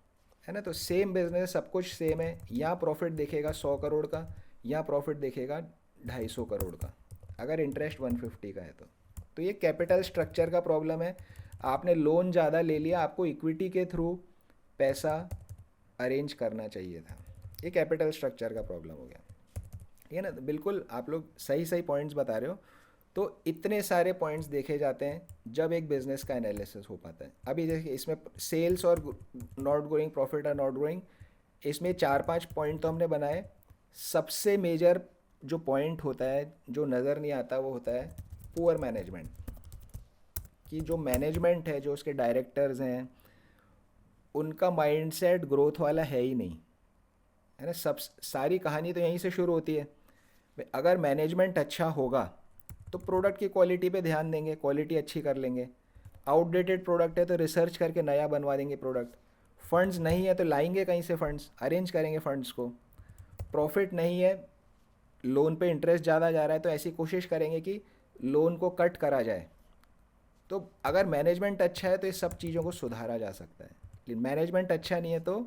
है ना? तो सेम बिजनेस, सब कुछ सेम है। यहाँ प्रॉफिट दिखेगा 100 करोड़ का, यहाँ प्रॉफिट दिखेगा 250 करोड़ का, अगर इंटरेस्ट 150 का है तो ये कैपिटल स्ट्रक्चर का प्रॉब्लम है। आपने लोन ज़्यादा ले लिया, आपको इक्विटी के थ्रू पैसा अरेंज करना चाहिए था। ये कैपिटल स्ट्रक्चर का प्रॉब्लम हो गया, ठीक है ना? तो बिल्कुल आप लोग सही सही पॉइंट्स बता रहे हो। तो इतने सारे पॉइंट्स देखे जाते हैं जब एक बिज़नेस का एनालिसिस हो पाता है। अभी देखिए इसमें सेल्स और नॉट ग्रोइंग, प्रॉफिट और नॉट ग्रोइंग, इसमें 4-5 पॉइंट तो हमने बनाए। सबसे मेजर जो पॉइंट होता है जो नज़र नहीं आता वो होता है पुअर मैनेजमेंट। कि जो मैनेजमेंट है, जो उसके डायरेक्टर्स हैं, उनका माइंडसेट ग्रोथ वाला है ही नहीं, है ना? सब सारी कहानी तो यहीं से शुरू होती है। अगर मैनेजमेंट अच्छा होगा तो प्रोडक्ट की क्वालिटी पे ध्यान देंगे, क्वालिटी अच्छी कर लेंगे। आउटडेटेड प्रोडक्ट है तो रिसर्च करके नया बनवा देंगे प्रोडक्ट। फंड्स नहीं है तो लाएंगे कहीं से फंड्स, अरेंज करेंगे फंड्स को। प्रॉफिट नहीं है, लोन पे इंटरेस्ट ज़्यादा जा रहा है, तो ऐसी कोशिश करेंगे कि लोन को कट करा जाए। तो अगर मैनेजमेंट अच्छा है तो इस सब चीज़ों को सुधारा जा सकता है। लेकिन मैनेजमेंट अच्छा नहीं है तो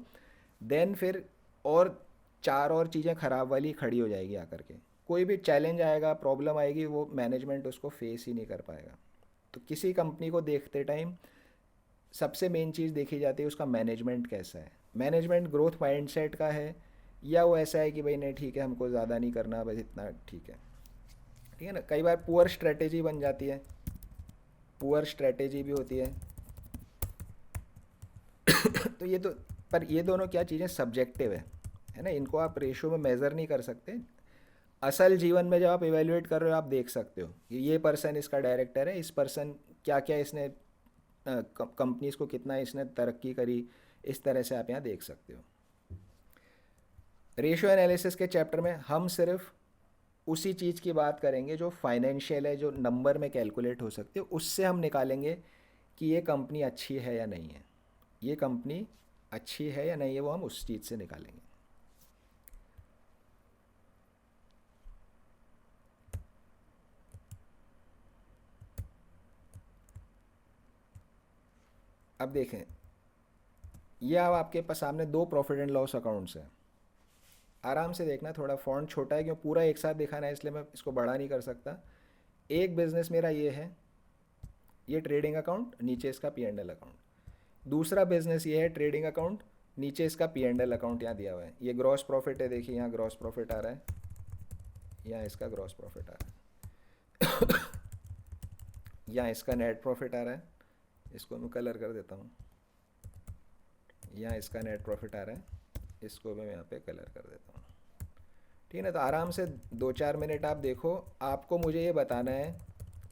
देन फिर और 4 और चीज़ें ख़राब वाली खड़ी हो जाएगी आकर के। कोई भी चैलेंज आएगा, प्रॉब्लम आएगी, वो मैनेजमेंट उसको फेस ही नहीं कर पाएगा। तो किसी कंपनी को देखते टाइम सबसे मेन चीज़ देखी जाती है उसका मैनेजमेंट कैसा है। मैनेजमेंट ग्रोथ माइंडसेट का है या वो ऐसा है कि भाई नहीं ठीक है, हमको ज़्यादा नहीं करना, बस इतना ठीक है, ठीक है ना? कई बार पुअर स्ट्रेटेजी बन जाती है, पुअर स्ट्रेटेजी भी होती है। तो ये तो, पर ये दोनों क्या चीज़ें सब्जेक्टिव है ना? इनको आप रेशो में मेज़र नहीं कर सकते। असल जीवन में जब आप इवेल्युएट कर रहे हो आप देख सकते हो कि ये पर्सन इसका डायरेक्टर है, इस पर्सन क्या क्या इसने कंपनीज को कितना इसने तरक्की करी, इस तरह से आप यहाँ देख सकते हो। रेशियो एनालिसिस के चैप्टर में हम सिर्फ उसी चीज़ की बात करेंगे जो फाइनेंशियल है, जो नंबर में कैलकुलेट हो सकती है, उससे हम निकालेंगे कि ये कंपनी अच्छी है या नहीं है, ये कंपनी अच्छी है या नहीं है, वो हम उस चीज़ से निकालेंगे। अब देखें, ये अब आपके पास सामने दो प्रॉफिट एंड लॉस अकाउंट्स हैं। आराम से देखना, थोड़ा फॉन्ट छोटा है क्यों पूरा एक साथ दिखाना है, इसलिए मैं इसको बड़ा नहीं कर सकता। एक बिजनेस मेरा ये है, ये ट्रेडिंग अकाउंट, नीचे इसका पी एंड एल अकाउंट। दूसरा बिजनेस ये है ट्रेडिंग अकाउंट, नीचे इसका पी एंड एल अकाउंट यहाँ दिया हुआ है। ये ग्रॉस प्रॉफिट है, देखिए यहाँ ग्रॉस प्रॉफिट आ रहा है, यहाँ इसका ग्रॉस प्रॉफिट आ रहा है, यहाँ इसका नेट प्रॉफिट आ रहा है, इसको मैं कलर कर देता हूँ, यहाँ इसका नेट प्रॉफिट आ रहा है, इसको मैं यहाँ पे कलर कर देता हूँ। ठीक है ना, तो आराम से 2-4 मिनट आप देखो, आपको मुझे ये बताना है,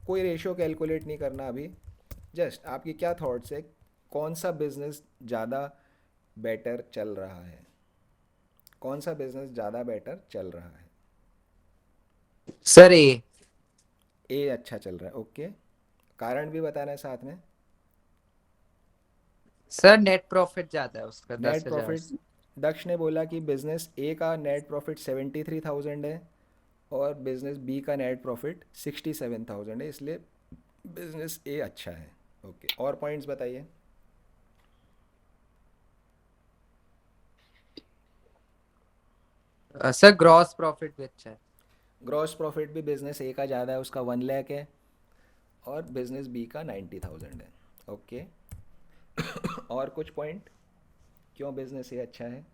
कोई रेशियो कैलकुलेट नहीं करना अभी, जस्ट आपकी क्या थॉट्स है, कौन सा बिजनेस ज़्यादा बेटर चल रहा है, कौन सा बिजनेस ज़्यादा बेटर चल रहा है। सर ए। ए अच्छा चल रहा है, ओके, कारण भी बताना है साथ में। सर नेट प्रॉफिट ज्यादा है उसका नेट 10,000 प्रॉफिट, दक्ष ने बोला कि बिजनेस ए का नेट प्रॉफिट 73,000 है और बिजनेस बी का नेट प्रॉफिट 67,000 है, इसलिए बिजनेस ए अच्छा है। ओके, और पॉइंट्स बताइए। सर ग्रॉस प्रॉफिट भी अच्छा है। ग्रॉस प्रॉफिट भी बिजनेस ए का ज़्यादा है, उसका 1 लाख है, और बिजनेस बी का 90,000 है। ओके, और कुछ पॉइंट क्यों बिजनेस ए अच्छा है।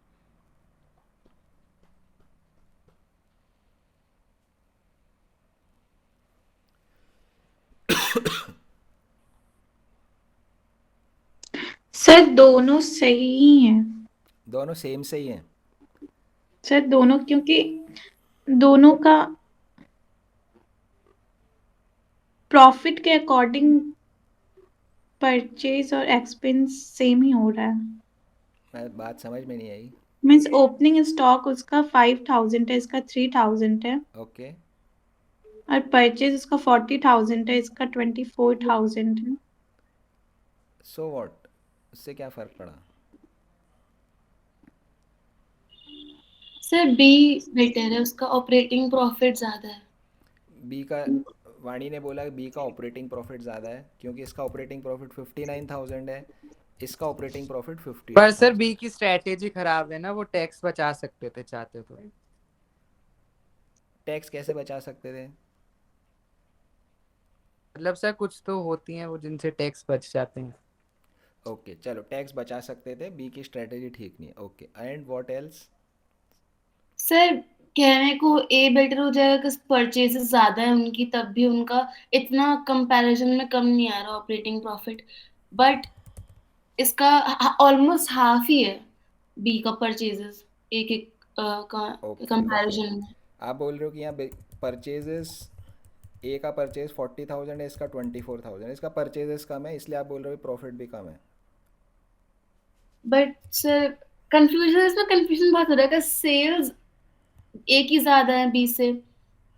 सर दोनों सही ही हैं। दोनों सेम से ही हैं। सर दोनों, क्योंकि दोनों का प्रॉफिट के अकॉर्डिंग परचेज और एक्सपेंस सेम ही हो रहा है। मैं बात समझ में नहीं आई। मीन्स ओपनिंग स्टॉक उसका 5,000 है, इसका 3,000 है, ओके, और परचेज उसका 40,000 है, इसका 24,000 है। सो व्हाट, उससे क्या फ़र्क पड़ा। सर बी बेटर है, उसका ऑपरेटिंग प्रॉफिट ज्यादा है। बी का, वाणी ने बोला बी का ऑपरेटिंग प्रॉफिट ज़्यादा है क्योंकि इसका ऑपरेटिंग प्रॉफिट 59,000 है, इसका ऑपरेटिंग प्रॉफिट पर सर 58,000। बी की स्ट्रेटेजी खराब है ना, वो टैक्स बचा सकते थे चाहते तो। टैक्स कैसे बचा सकते थे। मतलब सर कुछ तो होती हैं वो जिनसे टैक्स बच जाते हैं। ओके चलो, टैक्स बचा सकते थे, बी की स्ट्रेटेजी ठीक नहीं है। Okay, and what else. Sir कहने को ए बेटर हो जाएगा कि परचेजेस ज्यादा है उनकी, तब भी उनका इतना कंपैरिजन में कम नहीं आ रहा ऑपरेटिंग प्रॉफिट, बट इसका ऑलमोस्ट हाफ ही है बी का परचेजेस एक एक ओके ओके, कंपैरिजन में। आप बोल रहे हो कि यहाँ परचेजेस, ए का परचेज 40,000 है, इसका 24,000, इसका परचेजेस कम है, इसलिए आप बोल रहे हो प्रॉफिट भी कम है। बट सर कंफ्यूजन, इसमें कंफ्यूजन बहुत हो रहा है कि सेल्स ए की ज्यादा है बी से,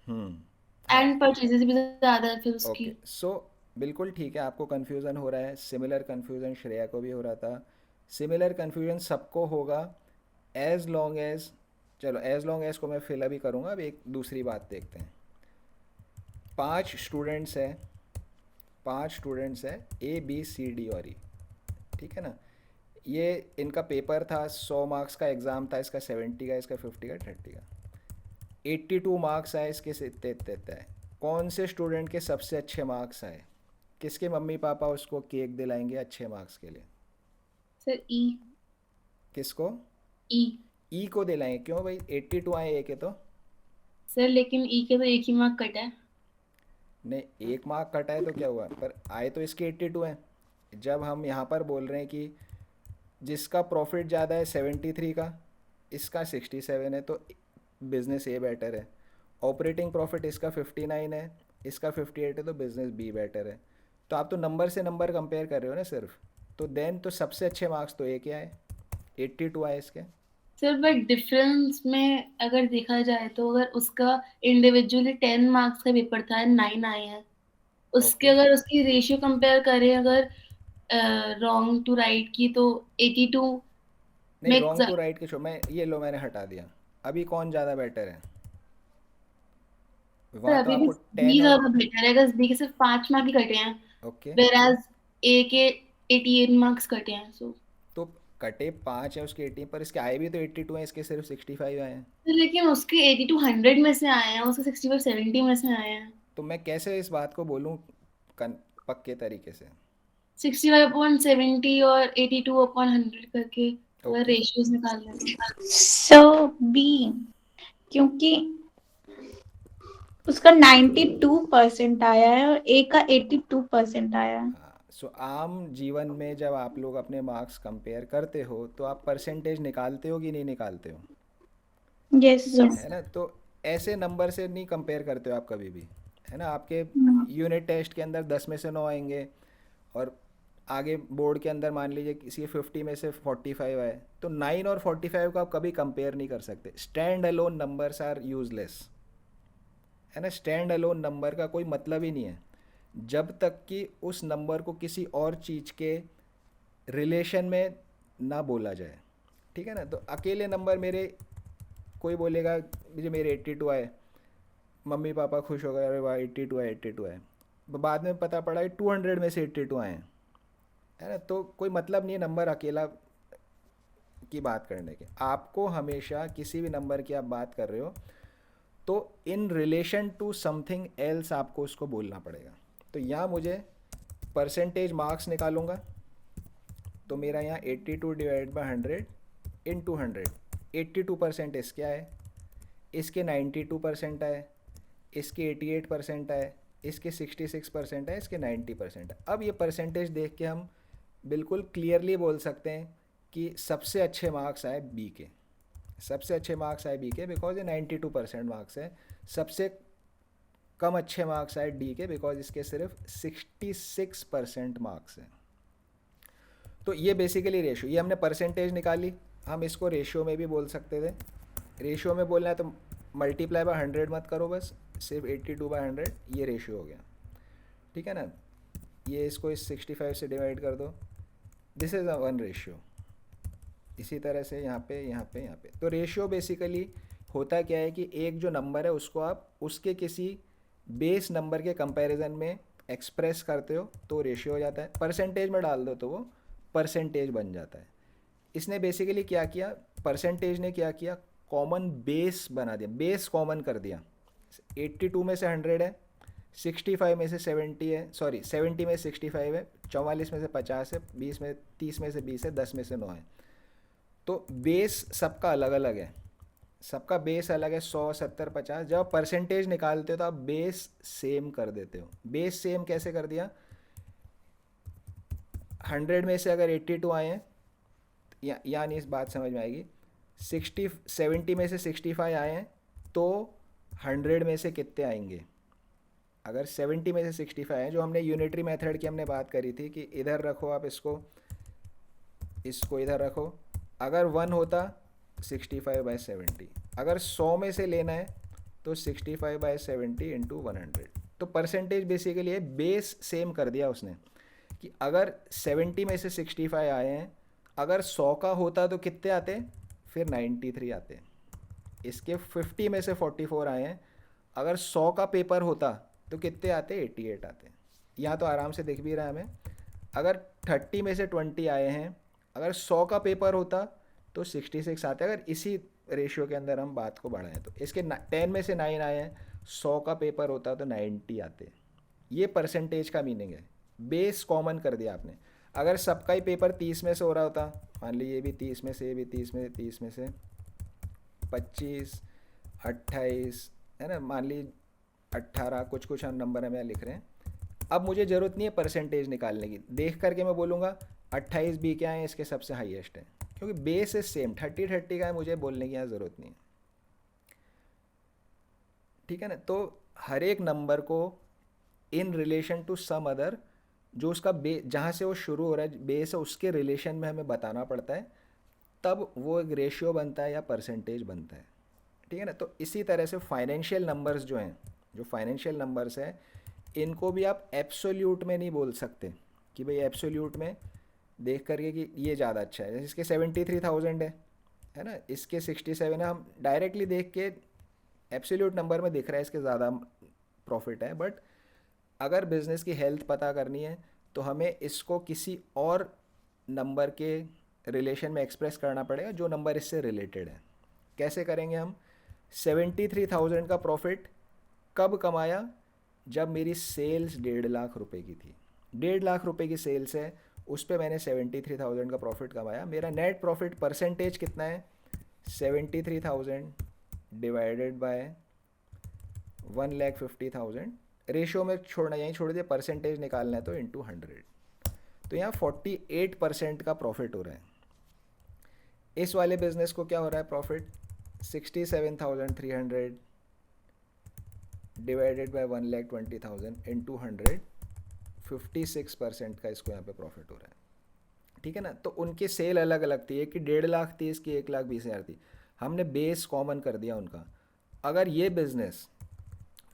हाँ, एंड परचेजेस भी ज्यादा है फिर उसकी। ओके सो बिल्कुल ठीक है, आपको कन्फ्यूज़न हो रहा है, सिमिलर कन्फ्यूज़न श्रेया को भी हो रहा था, सिमिलर कन्फ्यूज़न सबको होगा, एज लॉन्ग एज, चलो एज लॉन्ग एज को मैं फिल अभी करूँगा। अब एक दूसरी बात देखते हैं। 5 स्टूडेंट्स हैं, 5 स्टूडेंट्स हैं, ए बी सी डी और ई, ठीक है ना। ये इनका पेपर था, 100 मार्क्स का एग्ज़ाम था, इसका 70 का, इसका 50 का, 30 का, 82 मार्क्स आए इसके, से देता है। कौन से स्टूडेंट के सबसे अच्छे मार्क्स आए, किसके मम्मी पापा उसको केक दिलाएंगे अच्छे मार्क्स के लिए। सर ई। किसको। ई। ई को दिलाएंगे, क्यों भाई, 82 आए ए के तो। सर लेकिन ई के तो एक ही मार्क कटा है। नहीं, एक मार्क कटा है तो क्या हुआ, पर आए तो इसके 82 हैं। जब हम यहाँ पर बोल रहे हैं कि जिसका प्रॉफिट ज़्यादा है 73 का, इसका 67 है, तो बिजनेस ए बेटर है। ऑपरेटिंग प्रॉफिट इसका 59 है, इसका 58 है, तो बिजनेस बी बेटर है। तो आप तो नंबर से नंबर कंपेयर कर रहे हो ना सिर्फ, तो देन तो सबसे अच्छे मार्क्स तो ए के आए, 82 आए इसके। सर बट डिफरेंस में अगर देखा जाए तो अगर उसका इंडिविजुअली 10 मार्क्स का पेपर था, 9 आए हैं उसके, ओके, अगर उसकी रेशियो कंपेयर करें अगर रॉन्ग टू राइट की, तो 82 नहीं में रॉन्ग टू राइट के शो मैं ये लो मैंने हटा दिया। अभी कौन ज़्यादा बेटर है? सर वहाँ तो अभी भी आपको बी 10 और ज्यादा बेटर है, बस बी के सिर्फ 5 मार्क ही कटे हैं, ओके, वेराज ए के 88 मार्क्स कटे हैं। सो तो कटे 5 है उसके 18, पर इसके आए भी तो 82 हैं, इसके सिर्फ 65 आए हैं। लेकिन उसके 82 100 में से आए हैं, उसके 65 70 में से आए हैं। तो मैं कैसे इस बात को बोलूँ पक्के तरीके से? 65/70 और 82/100 करके अगर ओके, रेशियोज निकाल लें। सो बी, क्योंकि उसका 92% आया है और ए का 82% आया है। हाँ, सो आम जीवन में जब आप लोग अपने मार्क्स कंपेयर करते हो तो आप परसेंटेज निकालते हो कि नहीं निकालते हो? Yes sir. है ना? तो ऐसे नंबर से नहीं कंपेयर करते हो आप कभी भी, है ना? आपके यूनिट टेस्ट के अंदर 10 में से 9 आएंगे, और आगे बोर्ड के अंदर मान लीजिए किसी 50 में से 45 आए, तो 9 और 45 को आप कभी कंपेयर नहीं कर सकते। Standalone numbers are useless, है ना? स्टैंड अलोन नंबर का कोई मतलब ही नहीं है जब तक कि उस नंबर को किसी और चीज़ के रिलेशन में ना बोला जाए, ठीक है ना? तो अकेले नंबर मेरे, कोई बोलेगा मुझे मेरे 82 आए, मम्मी पापा खुश हो गए, अरे वाह 82 आए 82 आए, बाद में पता पड़ा कि 200 में से 82 आए हैं, है ना? तो कोई मतलब नहीं है नंबर अकेला की बात करने के। आपको हमेशा किसी भी नंबर की आप बात कर रहे हो तो in relation to something else आपको उसको बोलना पड़ेगा। तो यहाँ मुझे परसेंटेज मार्क्स निकालूंगा, तो मेरा यहाँ 82 डिवाइड बाई 100 इन 200, 82% इसके आए, इसके 92% आए, इसके 88% आए, इसके 66% है, इसके 90% है। अब ये परसेंटेज देख के हम बिल्कुल क्लियरली बोल सकते हैं कि सबसे अच्छे मार्क्स आए बी के, सबसे अच्छे मार्क्स आए बी के बिकॉज ये 92% मार्क्स है। सबसे कम अच्छे मार्क्स आए डी के बिकॉज इसके सिर्फ 66% मार्क्स हैं। तो ये बेसिकली रेशियो, ये हमने परसेंटेज निकाली, हम इसको रेशियो में भी बोल सकते थे। रेशियो में बोलना है तो मल्टीप्लाई बाय 100 मत करो, बस सिर्फ 82/100 ये रेशियो हो गया, ठीक है ना? ये इसको इस 65 से डिवाइड कर दो, this is a one ratio. इसी तरह से यहाँ पे यहाँ पे यहाँ पे, तो रेशियो बेसिकली होता क्या है कि एक जो नंबर है उसको आप उसके किसी बेस नंबर के कंपैरिजन में एक्सप्रेस करते हो तो रेशियो हो जाता है। परसेंटेज में डाल दो तो वो परसेंटेज बन जाता है। इसने बेसिकली क्या किया, परसेंटेज ने क्या किया, कॉमन बेस बना दिया, बेस कॉमन कर दिया। 82 में से 100 है, 65 में से 70 है, सॉरी 70 में 65 है, 44 में से 50 है, 20 में 30 में से 20 है, 10 में से 9 है। तो बेस सबका अलग अलग है, सबका बेस अलग है, 100 70 50। जब आप परसेंटेज निकालते हो तो आप बेस सेम कर देते हो। बेस सेम कैसे कर दिया, 100 में से अगर 82 आए हैं, यानी इस बात समझ में आएगी, 70 में से 65 आए हैं तो 100 में से कितने आएंगे? अगर 70 में से 65 हैं, जो हमने यूनिटरी मेथड की हमने बात करी थी कि इधर रखो आप इसको, इसको इधर रखो, अगर 1 होता 65/70, अगर 100 में से लेना है तो 65/70 इंटू 100। तो परसेंटेज बेसिकली है बेस सेम कर दिया उसने कि अगर 70 में से 65 आए हैं, अगर 100 का होता तो कितने आते, फिर 93 आते। इसके 50 में से 44 आए हैं, अगर 100 का पेपर होता तो कितने आते, 88 आते। यहाँ तो आराम से दिख भी रहा है हमें। अगर 30 में से 20 आए हैं, अगर 100 का पेपर होता तो 66 आते। अगर इसी रेशियो के अंदर हम बात को बढ़ाएं तो इसके 10 में से 9 आए हैं, 100 का पेपर होता तो 90 आते। ये परसेंटेज का मीनिंग है, बेस कॉमन कर दिया आपने। अगर सबका ही पेपर 30 में से हो रहा होता, मान लीजिए ये भी 30 में से, ये भी 30 में 30 में से 25 28, है ना, मान लीजिए 18, कुछ कुछ हम नंबर हमें लिख रहे हैं। अब मुझे ज़रूरत नहीं है परसेंटेज निकालने की, देख करके मैं बोलूँगा 28 बी क्या है, इसके सबसे हाईएस्ट है, क्योंकि बेस इज सेम। 30 30 का है, मुझे बोलने की यहाँ ज़रूरत नहीं है, ठीक है ना। तो हर एक नंबर को in relation to some other, जो उसका बे जहाँ से वो शुरू हो रहा है बेस है उसके रिलेशन में हमें बताना पड़ता है, तब वो एक रेशियो बनता है या परसेंटेज बनता है। ठीक है ना। तो इसी तरह से फाइनेंशियल नंबर्स जो हैं, जो फाइनेंशियल नंबर्स हैं, इनको भी आप एब्सोल्यूट में नहीं बोल सकते कि भाई एब्सोल्यूट में देख करके कि ये ज़्यादा अच्छा है। जैसे इसके 73,000 है ना, इसके 67 है, हम डायरेक्टली देख के एब्सोल्यूट नंबर में दिख रहा है इसके ज़्यादा प्रॉफिट है, बट अगर बिज़नेस की हेल्थ पता करनी है तो हमें इसको किसी और नंबर के रिलेशन में एक्सप्रेस करना पड़ेगा जो नंबर इससे रिलेटेड है। कैसे करेंगे हम? 73,000 का प्रॉफिट कब कमाया? जब मेरी सेल्स 1.5 लाख रुपए की थी। 1.5 लाख रुपए की सेल्स है, उस पर मैंने 73,000 का प्रॉफिट कमाया। मेरा नेट प्रॉफिट परसेंटेज कितना है? 73,000 डिवाइडेड बाय 1,50,000। रेशियो में छोड़ना, यहीं छोड़ दिया, परसेंटेज निकालना है तो इंटू 100। तो यहाँ 48% का प्रॉफिट हो रहा है। इस वाले बिजनेस को क्या हो रहा है प्रॉफिट? 67,300 डिवाइडेड बाय 1,20,000 इंटू 100, 56% का इसको यहाँ पे प्रॉफिट हो रहा है। ठीक है ना। तो उनकी सेल अलग अलग थी, एक की 1.5 लाख थी, इसकी 1,20,000 थी। हमने बेस कॉमन कर दिया उनका। अगर ये बिज़नेस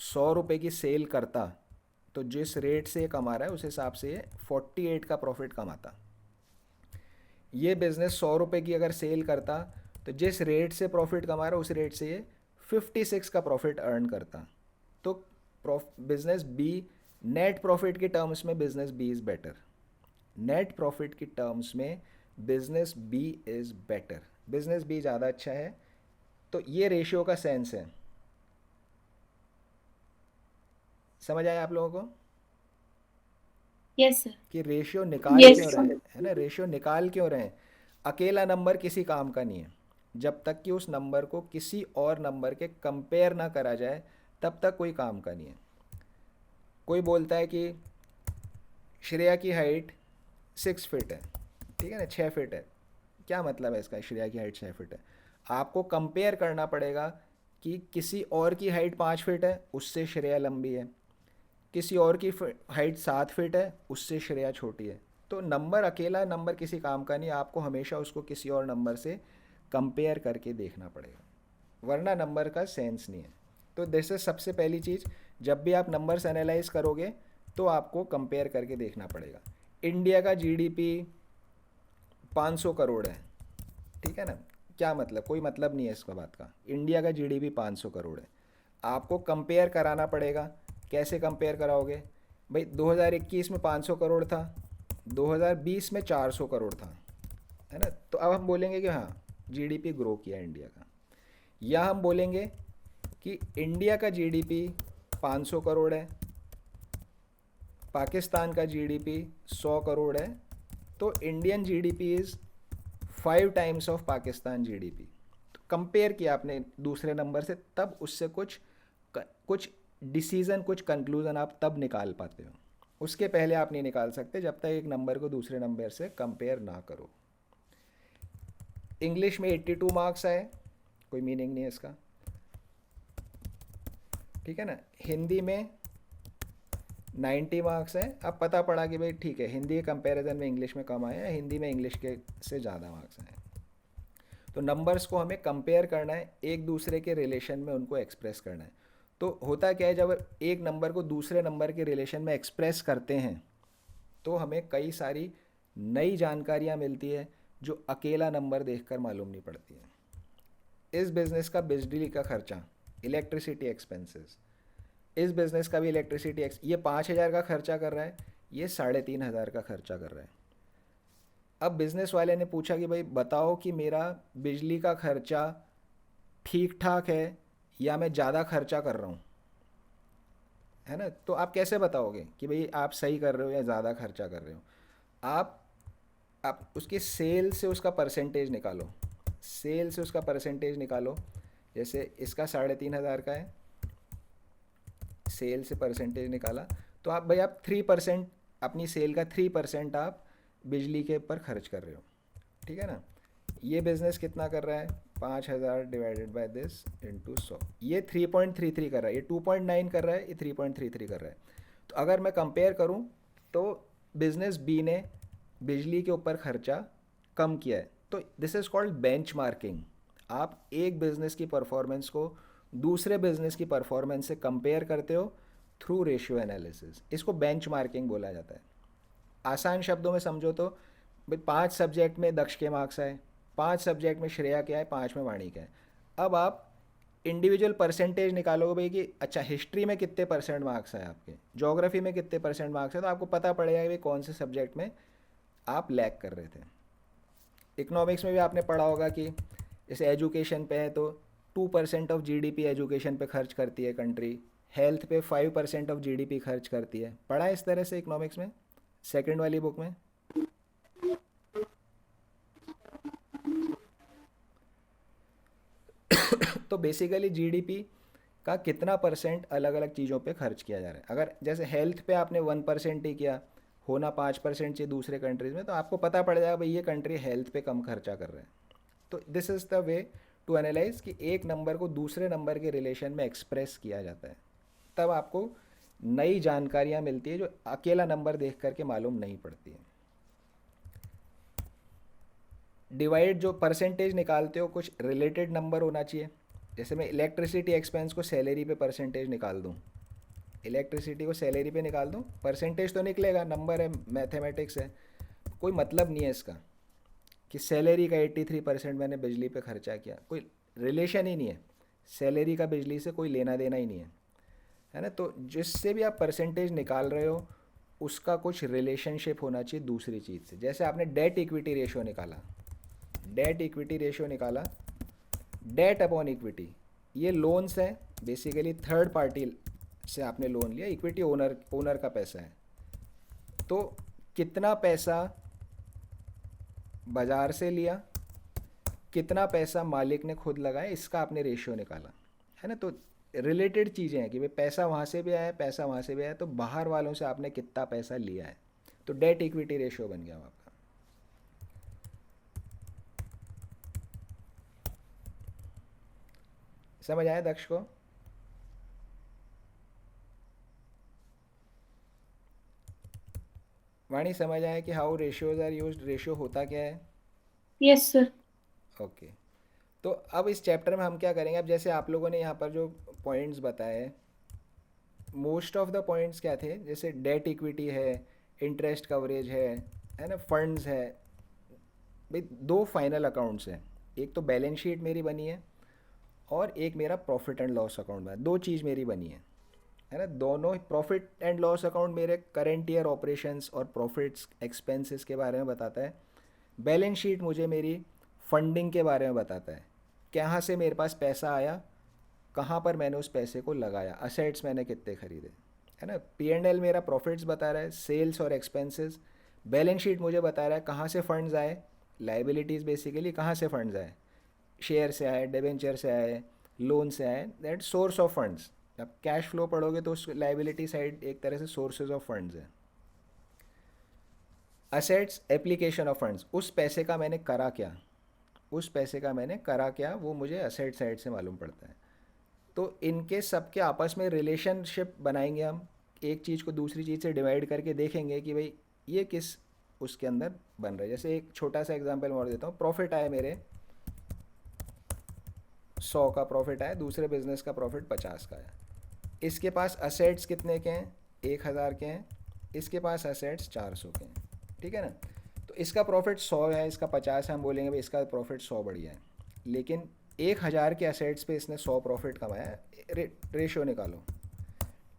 100 रुपये की सेल करता तो जिस रेट से ये कमा रहा है उस हिसाब से ये 48 का प्रॉफिट कमाता। ये बिज़नेस 100 रुपये की अगर सेल करता तो जिस रेट से प्रॉफिट कमा रहा है उस रेट से ये 56 का प्रॉफिट अर्न करता। तो बिज़नेस बी, नेट प्रॉफिट के टर्म्स में business B is better. Net profit की टर्म्स में business B is better, business B ज़्यादा अच्छा है। तो ये रेशियो का सेंस है। समझ आया आप लोगों को यस सर। कि रेशियो निकाल Yes, क्यों रहे हैं, है ना? रेशियो निकाल क्यों रहे हैं? अकेला नंबर किसी काम का नहीं है। जब तक कि उस नंबर को किसी और नंबर के कंपेयर ना करा जाए तब तक कोई काम का नहीं है। कोई बोलता है कि श्रेया की हाइट 6 फीट है, ठीक है ना, 6 फीट है। क्या मतलब है इसका? श्रेया की हाइट 6 फीट है। आपको कंपेयर करना पड़ेगा कि किसी और की हाइट 5 फीट है, उससे श्रेया लंबी है। किसी और की हाइट 7 फीट है, उससे श्रेया छोटी है। तो नंबर, अकेला नंबर किसी काम का नहीं, आपको हमेशा उसको किसी और नंबर से कंपेयर करके देखना पड़ेगा, वरना नंबर का सेंस नहीं है। तो जैसे सबसे पहली चीज़, जब भी आप नंबर्स एनालाइज करोगे तो आपको कंपेयर करके देखना पड़ेगा। इंडिया का जीडीपी 500 करोड़ है, ठीक है ना। क्या मतलब? कोई मतलब नहीं है इसका बात का। इंडिया का जीडीपी 500 करोड़ है, आपको कंपेयर कराना पड़ेगा। कैसे कंपेयर कराओगे भाई? 2021 में 500 करोड़ था, 2020 में 400 करोड़ था, है ना। तो अब हम बोलेंगे कि हाँ जीडीपी ग्रो किया इंडिया का, या हम बोलेंगे कि इंडिया का जीडीपी 500 करोड़ है, पाकिस्तान का जीडीपी 100 करोड़ है, तो Indian GDP is 5 times of Pakistan GDP. तो कंपेयर किया आपने दूसरे नंबर से, तब उससे कुछ डिसीज़न, कुछ कंक्लूज़न आप तब निकाल पाते हो। उसके पहले आप नहीं निकाल सकते जब तक एक नंबर को दूसरे नंबर से कंपेयर ना करो। इंग्लिश में 82 मार्क्स आए, कोई मीनिंग नहीं है इसका, ठीक है ना। हिंदी में 90 मार्क्स है। अब पता पड़ा कि भाई ठीक है, हिंदी के कंपैरिजन में इंग्लिश में कम आए हैं, हिंदी में इंग्लिश के से ज़्यादा मार्क्स आए। तो नंबर्स को हमें कंपेयर करना है, एक दूसरे के रिलेशन में उनको एक्सप्रेस करना है। तो होता क्या है, जब एक नंबर को दूसरे नंबर के रिलेशन में एक्सप्रेस करते हैं तो हमें कई सारी नई जानकारियाँ मिलती है जो अकेला नंबर देखकर मालूम नहीं पड़ती है। इस बिज़नेस का बिजली का खर्चा, इलेक्ट्रिसिटी एक्सपेंसेस, इस बिज़नेस का भी इलेक्ट्रिसिटी ये 5,000 का खर्चा कर रहा है, ये 3,500 का खर्चा कर रहा है। अब बिज़नेस वाले ने पूछा कि भाई बताओ कि मेरा बिजली का खर्चा ठीक ठाक है या मैं ज़्यादा खर्चा कर रहा हूँ, है ना। तो आप कैसे बताओगे कि भाई आप सही कर रहे हो या ज़्यादा खर्चा कर रहे हो? आप उसकी सेल से उसका परसेंटेज निकालो, सेल से उसका परसेंटेज निकालो। जैसे इसका 3,500 का है, सेल से परसेंटेज निकाला, तो आप 3% अपनी सेल का 3% आप बिजली के ऊपर खर्च कर रहे हो, ठीक है ना। ये बिज़नेस कितना कर रहा है? 5,000 डिवाइडेड बाय दिस इंटू 100, ये 3.33 कर रहा है, ये 2.9 कर रहा है, ये 3.33 कर रहा है। तो अगर मैं कंपेयर करूं तो बिजनेस बी ने बिजली के ऊपर खर्चा कम किया है, तो दिस इज़ कॉल्ड बेंचमार्किंग। आप एक बिज़नेस की परफॉर्मेंस को दूसरे बिज़नेस की परफॉर्मेंस से कंपेयर करते हो थ्रू रेशियो एनालिसिस, इसको बेंचमार्किंग बोला जाता है। आसान शब्दों में समझो तो भाई 5 सब्जेक्ट में दक्ष के मार्क्स आए, 5 सब्जेक्ट में श्रेया के आए, 5 में वाणी के आए। अब आप इंडिविजुअल परसेंटेज निकालोगे भाई कि अच्छा हिस्ट्री में कितने परसेंट मार्क्स आए आपके, ज्योग्राफी में कितने परसेंट मार्क्स है, तो आपको पता पड़ेगा कि भाई कौन से सब्जेक्ट में आप लैग कर रहे थे। इकोनॉमिक्स में भी आपने पढ़ा होगा कि जैसे एजुकेशन पे है तो 2% ऑफ जीडीपी एजुकेशन पे खर्च करती है कंट्री, हेल्थ पे 5% ऑफ जीडीपी खर्च करती है। पढ़ा है इस तरह से इकोनॉमिक्स में सेकंड वाली बुक में? तो बेसिकली जीडीपी का कितना परसेंट अलग अलग चीज़ों पे खर्च किया जा रहा है। अगर जैसे हेल्थ पे आपने 1% ही किया, होना 5% चाहिए दूसरे कंट्रीज़ में, तो आपको पता पड़ जाएगा भाई ये कंट्री हेल्थ पे कम खर्चा कर रहा है। तो this is the way to analyse कि एक नंबर को दूसरे नंबर के रिलेशन में एक्सप्रेस किया जाता है। तब आपको नई जानकारियाँ मिलती है जो अकेला नंबर देख करके मालूम नहीं पड़ती है। डिवाइड जो परसेंटेज निकालते हो कुछ रिलेटेड नंबर होना चाहिए। जैसे मैं इलेक्ट्रिसिटी एक्सपेंस को सैलरी पे परसेंटेज निकाल दूँ, इलेक्ट्रिसिटी को सैलरी पे निकाल दूँ, परसेंटेज तो निकलेगा, नंबर है, मैथमेटिक्स है, कोई मतलब नहीं है इसका कि सैलरी का 83% मैंने बिजली पे खर्चा किया, कोई रिलेशन ही नहीं है, सैलरी का बिजली से कोई लेना देना ही नहीं है ना। तो जिससे भी आप परसेंटेज निकाल रहे हो उसका कुछ रिलेशनशिप होना चाहिए दूसरी चीज़ से। जैसे आपने डेट इक्विटी रेशियो निकाला, डेट इक्विटी रेशियो निकाला, डेट अपॉन इक्विटी, ये लोन्स है बेसिकली, थर्ड पार्टी से आपने लोन लिया, इक्विटी ओनर का पैसा है। तो कितना पैसा बाजार से लिया, कितना पैसा मालिक ने खुद लगाया, इसका आपने रेशियो निकाला, है ना। तो रिलेटेड चीज़ें हैं कि भाई पैसा वहाँ से भी आया, पैसा वहाँ से भी आया, तो बाहर वालों से आपने कितना पैसा लिया है, तो डेट इक्विटी रेशियो बन गया आपका। समझ आया दक्ष को? वाणी समझ आया कि how ratios are used, ratio होता क्या है? Yes sir. ओके। तो अब इस चैप्टर में हम क्या करेंगे, अब जैसे आप लोगों ने यहाँ पर जो पॉइंट्स बताए, मोस्ट ऑफ द पॉइंट्स क्या थे, जैसे डेट इक्विटी है, इंटरेस्ट कवरेज है ना, फंड्स है। भाई दो फाइनल अकाउंट्स हैं, एक तो बैलेंस शीट मेरी बनी है और एक मेरा प्रॉफिट एंड लॉस अकाउंट बना, दो चीज़ मेरी बनी है ना। दोनों प्रॉफिट एंड लॉस अकाउंट मेरे करंट ईयर ऑपरेशंस और प्रॉफिट्स एक्सपेंसेस के बारे में बताता है, बैलेंस शीट मुझे मेरी फंडिंग के बारे में बताता है, कहाँ से मेरे पास पैसा आया, कहाँ पर मैंने उस पैसे को लगाया, असेट्स मैंने कितने खरीदे, है ना। पी एंड एल मेरा प्रॉफिट्स बता रहा है, सेल्स और एक्सपेंसेस। बैलेंस शीट मुझे बता रहा है कहाँ से फंड्स आए, लाइबिलिटीज़ बेसिकली कहाँ से फंड्स आए, शेयर से आए, डिबेंचर से आए, लोन से आए, दैट सोर्स ऑफ फंड्स। अब कैश फ्लो पढ़ोगे तो उस लाइबिलिटी साइड एक तरह से सोर्सेज ऑफ फंड्स है। असेट्स एप्लीकेशन ऑफ फंड्स, उस पैसे का मैंने करा क्या, उस पैसे का मैंने करा क्या, वो मुझे असेट साइड से मालूम पड़ता है। तो इनके सबके आपस में रिलेशनशिप बनाएंगे हम, एक चीज़ को दूसरी चीज़ से डिवाइड करके देखेंगे कि भाई ये किस उसके अंदर बन रहा है। जैसे एक छोटा सा एग्जांपल और देता हूँ, प्रॉफिट आया मेरे 100 का प्रॉफिट आया, दूसरे बिजनेस का प्रॉफिट 50 का आया। इसके पास असेट्स कितने के हैं, 1000 के हैं, इसके पास असेट्स 400 के हैं, ठीक है ना। तो इसका प्रॉफिट 100 है, इसका 50 है, हम बोलेंगे भाई इसका प्रॉफिट 100 बढ़िया है, लेकिन 1000 के असेट्स पे इसने 100 प्रॉफिट कमाया। रेशियो निकालो,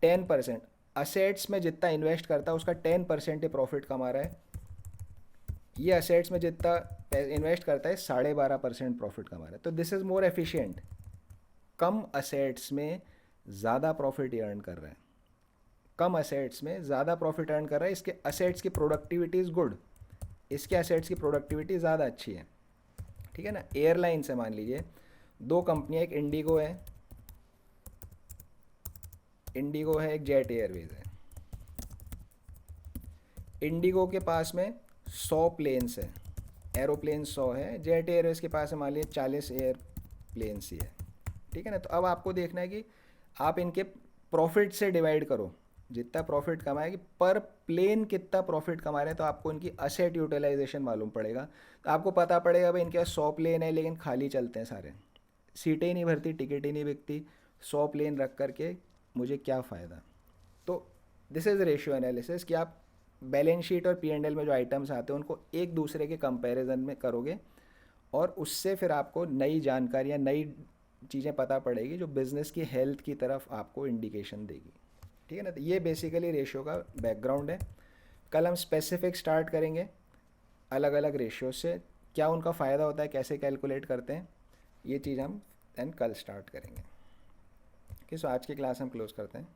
10%, असेट्स में जितना इन्वेस्ट करता है उसका 10% ही प्रॉफिट कमा रहा है, ये असेट्स में जितना इन्वेस्ट करता है 12.5% प्रॉफिट कमा रहा है। तो this is more efficient, come assets में ज़्यादा प्रॉफिट अर्न कर रहा है, कम असेट्स में ज़्यादा प्रॉफिट अर्न कर रहा है। इसके असेट्स की प्रोडक्टिविटी इज़ गुड, इसके असेट्स की प्रोडक्टिविटी ज़्यादा अच्छी है, ठीक है ना। एयरलाइंस है, मान लीजिए दो कंपनियाँ, एक इंडिगो है, इंडिगो है, एक जेट एयरवेज है। इंडिगो के पास में 100 प्लेन्स है, एरोप्लेन 100 है, जेट एयरवेज के पास मान लीजिए 40 एयरप्लेन्स ही है, ठीक है ना। तो अब आपको देखना है कि आप इनके प्रॉफिट से डिवाइड करो, जितना प्रॉफिट कमाएगी पर प्लेन कितना प्रॉफिट कमा रहे हैं, तो आपको इनकी असेट यूटिलाइजेशन मालूम पड़ेगा। तो आपको पता पड़ेगा भाई इनके पास 100 प्लेन है लेकिन खाली चलते हैं सारे, सीटें ही नहीं भरती, टिकट ही नहीं बिकती, 100 प्लेन रख करके मुझे क्या फ़ायदा। तो दिस इज़ रेशियो एनालिसिस कि आप बैलेंस शीट और P&L में जो आइटम्स आते हैं उनको एक दूसरे के कंपैरिजन में करोगे और उससे फिर आपको नई जानकारियाँ, नई चीज़ें पता पड़ेगी जो बिज़नेस की हेल्थ की तरफ आपको इंडिकेशन देगी, ठीक है ना। तो ये बेसिकली रेशियो का बैकग्राउंड है। कल हम स्पेसिफिक स्टार्ट करेंगे अलग अलग रेशियो से, क्या उनका फ़ायदा होता है, कैसे कैलकुलेट करते हैं, ये चीज़ हम देन कल स्टार्ट करेंगे। ओके, सो आज की क्लास हम क्लोज करते हैं।